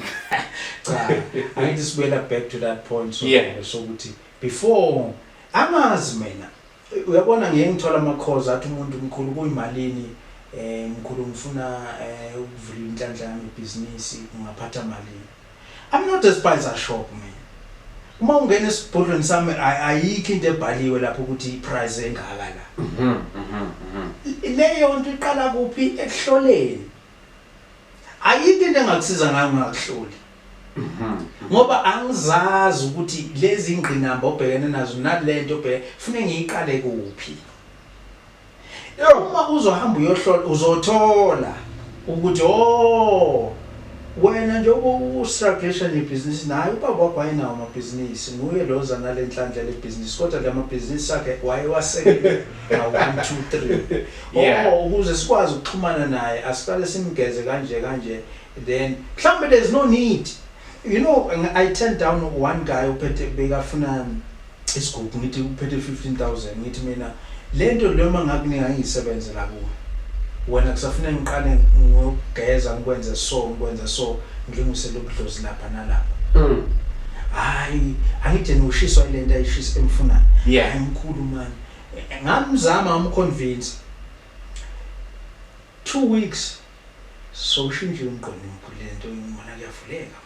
cha angithi sibuyela back to that point so Yeah. so ukuthi before amazi mina uyabona ngeke ngithola amakhoza athi umuntu mkhulu kuyimalini mkhulu ngifuna ukuvula inhlanhla yami business ngaphatha malini I'm not a spicer shop man uma ungena esibhodlweni sami ayikho into ebhaliwe lapho ukuthi iprice engaka la leyo nto iqala kuphi ekuhloleni ayikho into engakusiza ngayo ngakuhloli ngoba angizazi ukuthi lezi ingqinamba obhekene nazo nalento kufanele ngiyiqale kuphi uma uzohamba uyohlola uzothola ukuthi wena nje ustruggle nebusiness naye ubaba wakho ayinawo amabhizinisi nguye loza nalenhlanhla lebusiness kodwa le mabhizinisi akhe wayewasekele ngawo 1 2 3 ukuze sikwazi ukuxhumana naye asiqale simgeze kanje then mhlawumbe there's no need you know I turned down one guy uphethe bekafuna isigubhu ngithi uphethe 15,000 ngithi mina lento loma ngakunika ngisebenze la kuwe wena kusafuna ngiqale ngogeza ngikwenze so ngingusele ubudlozi lapha nalapha hayi angithi noshiswa ilento ayishisa emfunana Yeah. mkhulu man ngamzama amconvince 2 weeks so ushintshe umqondo mkhulu lento ngimona kuyavuleka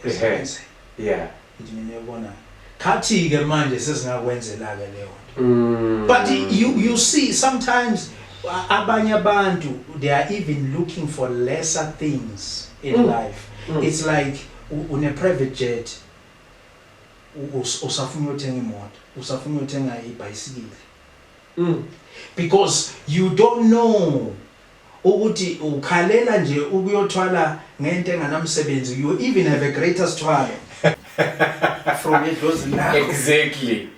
manje yeah ngithi mina yabona khathi ke manje sesingakwenzela ke leyo nto but you see sometimes abanye abantu they are even looking for lesser things in life it's like une private jet usafuna uthenga imoto usafuna uthenga ibicycle because you don't know ukuthi ukhalela nje ukuyothwala ngento enganamsebenzi you even have a greater struggle from idlozi lakho exactly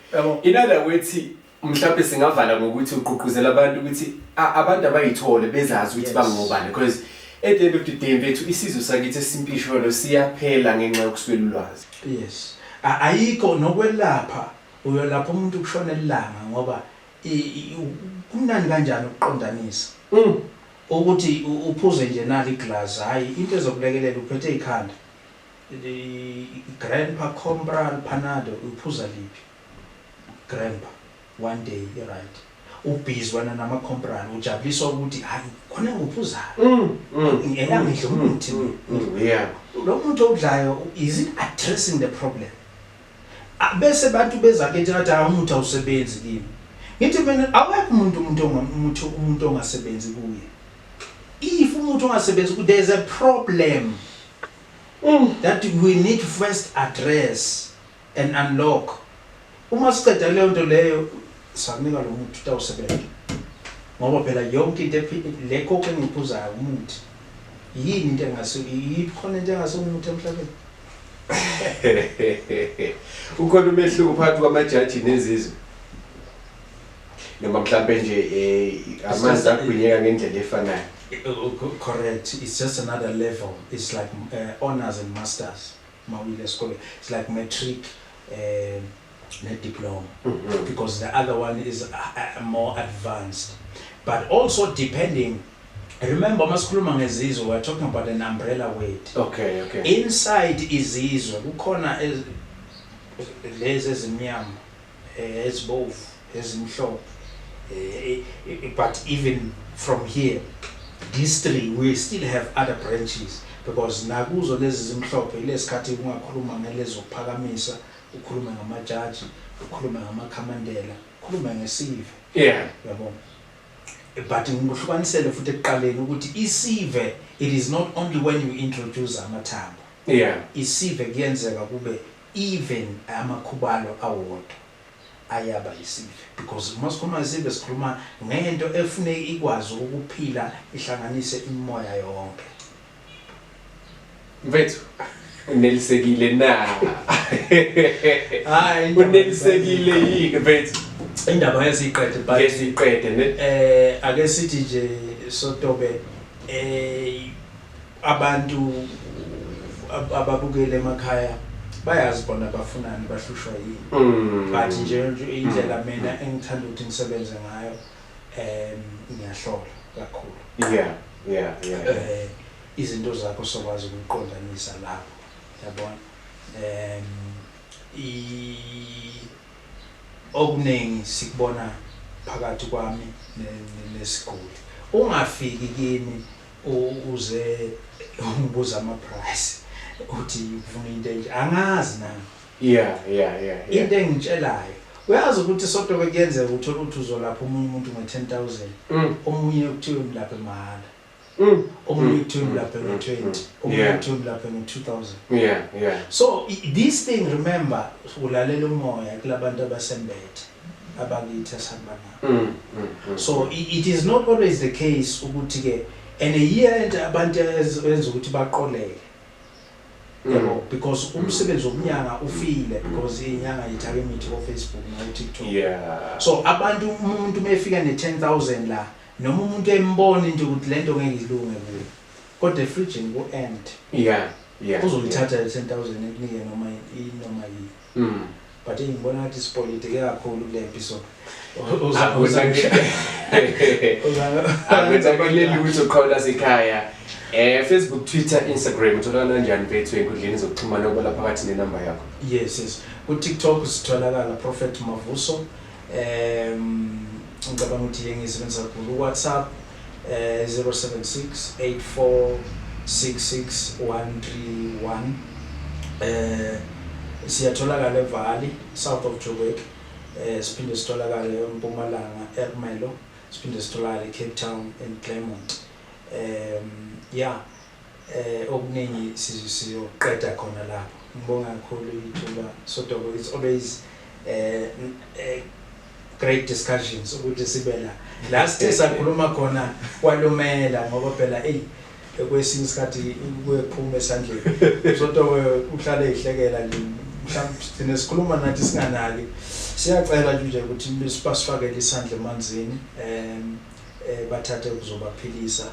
in other words mhlawumbe singavala ngokuthi uqhuquzela abantu ukuthi abantu abayithole bezazi ukuthi bangobani because at the end of the day mfethu isizwe sakithi esimpisholo siyaphela ngenxa yokuswela ulwazi yes ayikho nokwelapha uyolapha umuntu ukushona elanga ngoba kumnandi kanjani ukuqondanisa ukuthi uphuze nje nali iglass hayi into ezokulekelela uphethe ikhanda grandpa compra panado uphuza liphi grandpa one day right ubhizi wana nama comprani ujabuliswa ukuthi hayi khona nguphuzayo ngiyangidla umuthi yeah lo muntu odlayo is it addressing the problem bese bantu bezakethi ngathi umuthi awusebenzi kimi ngithi mina awekho umuntu ongasebenzi kuye if umuntu ongasebenzi ku there's a problem that we need to first address and unlock uma siqeda leyo nto leyo sakunika lo muntu utawusebenza ngoba phela yonke into lekho engiphuzayo umuthi yini into engasuki khona into engasuki umuthi emhlabeni ukhona umehluko phakathi kwamajaji nezizwe noma mhlambe nje amanzi agwinyeka ngendlela efanayo. Correct. It's just another level. It's like honors and masters. It's like metric net diploma, because the other one is more advanced. But also depending, remember masikhuluma ngezizwe, we're talking about an umbrella word. Okay. Inside izizwe kukhona lezi ezimnyama, ezibomvu, ezimhlophe. But even from here, these three, we still have other branches, because nakuzo lezi zimhlophe lesikhathi kungakhuluma ngelezokuphakamisa, ukhuluma ngamajaji, ukhuluma ngamakhamandela, ukhuluma ngesive. Yabo. But ngikuhlukanisele futhi ekuqaleni ukuthi isive, it is not only when you introduce amathambo. Isive kuyenzeka kube even amakhubalo awodwa ayaba isive, because masikhuluma isive sikhuluma ngento efuneka ikwazi ukuphila ihlanganise imoya yonke. Mfethu unelisekile na? Unelisekile yini mfethu? Indaba yesiqede but ngesiqede ne ake sithi nje Sotobe abantu ababukele emakhaya bayazi bona bafunani bahlushwa yini, but nje indlela mina engithanda ukuthi ngisebenze ngayo ngiyahlola kakhulu. Izinto zakho sokwazi ukuqondanisa lapho, yabona. Okuningi sikubona phakathi kwami nesiguli. Ungafiki kimi uze ungibuza ama price uthi ufuna into enje, angazi nami. Into engitshelayo, uyazi ukuthi Sotobe kuyenzeka uthola ukuthi uzolapha umuntu nge-10,000, omunye kuthiwe mlapha emahala. Omunye kuthiwe mlapha nge-20, omunye kuthiwe mlapha nge-2,000. So this thing, remember, ulalela umoya kulabantu abasembethe abakithi asabana. So it is not always the case ukuthi ke and a year end abantu enza ukuthi baqoleke. Because umsebenzi womnyanga ufile, because inyanga yitharget ko Facebook na TikTok. So abantu umuntu mefika ne-10,000 la, noma umuntu embona into ukuthi lento ngeke ilunge kuyo, kodwa fridge ngo end uzolithatha le-10,000 ekunike noma yi. But ngibona ngathi sipolitike kakhulu kule episode. Akuzakuleli ukuthi uqhawula sekhaya. Facebook, Twitter, Instagram utholakala kanjani bethu enkundleni zokuxhumana okwala phakathi nenamba yakho? Yes. Ku TikTok sitholakala Prophet Mavuso. Ngicabanga ukuthi yengisebenzisa ku WhatsApp 076 8466 131. Siyatholakala eValley, south of Joburg. Siphinde sitholakala eMpumalanga, eRmelo. Siphinde sitholakala eCape Town and Claremont. Okuningi siyoqeda khona lapho. Ngibonga kakhulu ithuba Sotobe. It's always great discussions ukuthi sibe la. Last day sakhuluma khona kwalumela ngoba phela kwesinye isikhathi kuyephuma esandleni. Sotobe uhlala ehlekela mhlawumbe sithine sikhuluma nathi singanali. Siyacela nje ukuthi sifakele isandla emanzini bathathe kuzobaphilisa.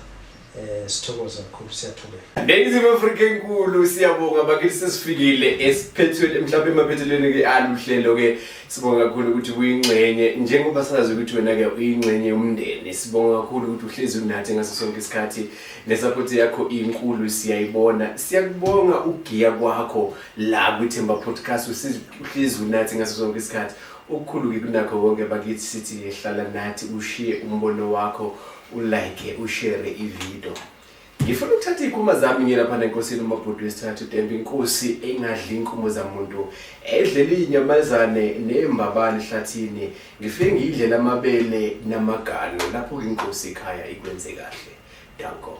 Sithokoza kakhulu, siyathokoza. Ladies Africa enkulu, siyabonga bakithi sesifikile esiphethweni mhlawumbe emaphethelweni ke aluhlelo ke. Sibonga kakhulu ukuthi uyingcenye njengoba sazi ukuthi wena ke uyingcenye yomndeni. Sibonga kakhulu ukuthi uhlezi unathi ngaso sonke isikhathi nesupport yakho inkulu siyayibona. Siyakubonga ugiya kwakho la kuThemba Podcast, uhlezi unathi ngaso sonke isikhathi. Ukukhulu ke kunakho konke bakithi sithi ehlala nathi ushare umbono wakho, ulike, ushare ivideo. Ngifuna ukuthatha inkuma zami ngiyelapha nenkosini uMabhudu wesithathu Tembe, inkosi engadli inkumo zamuntu, edlela inyamazane nembabane ehlathini. Ngifike ngidlela amabele namagano lapho inkosi ekhaya ikwenze kahle. Danko.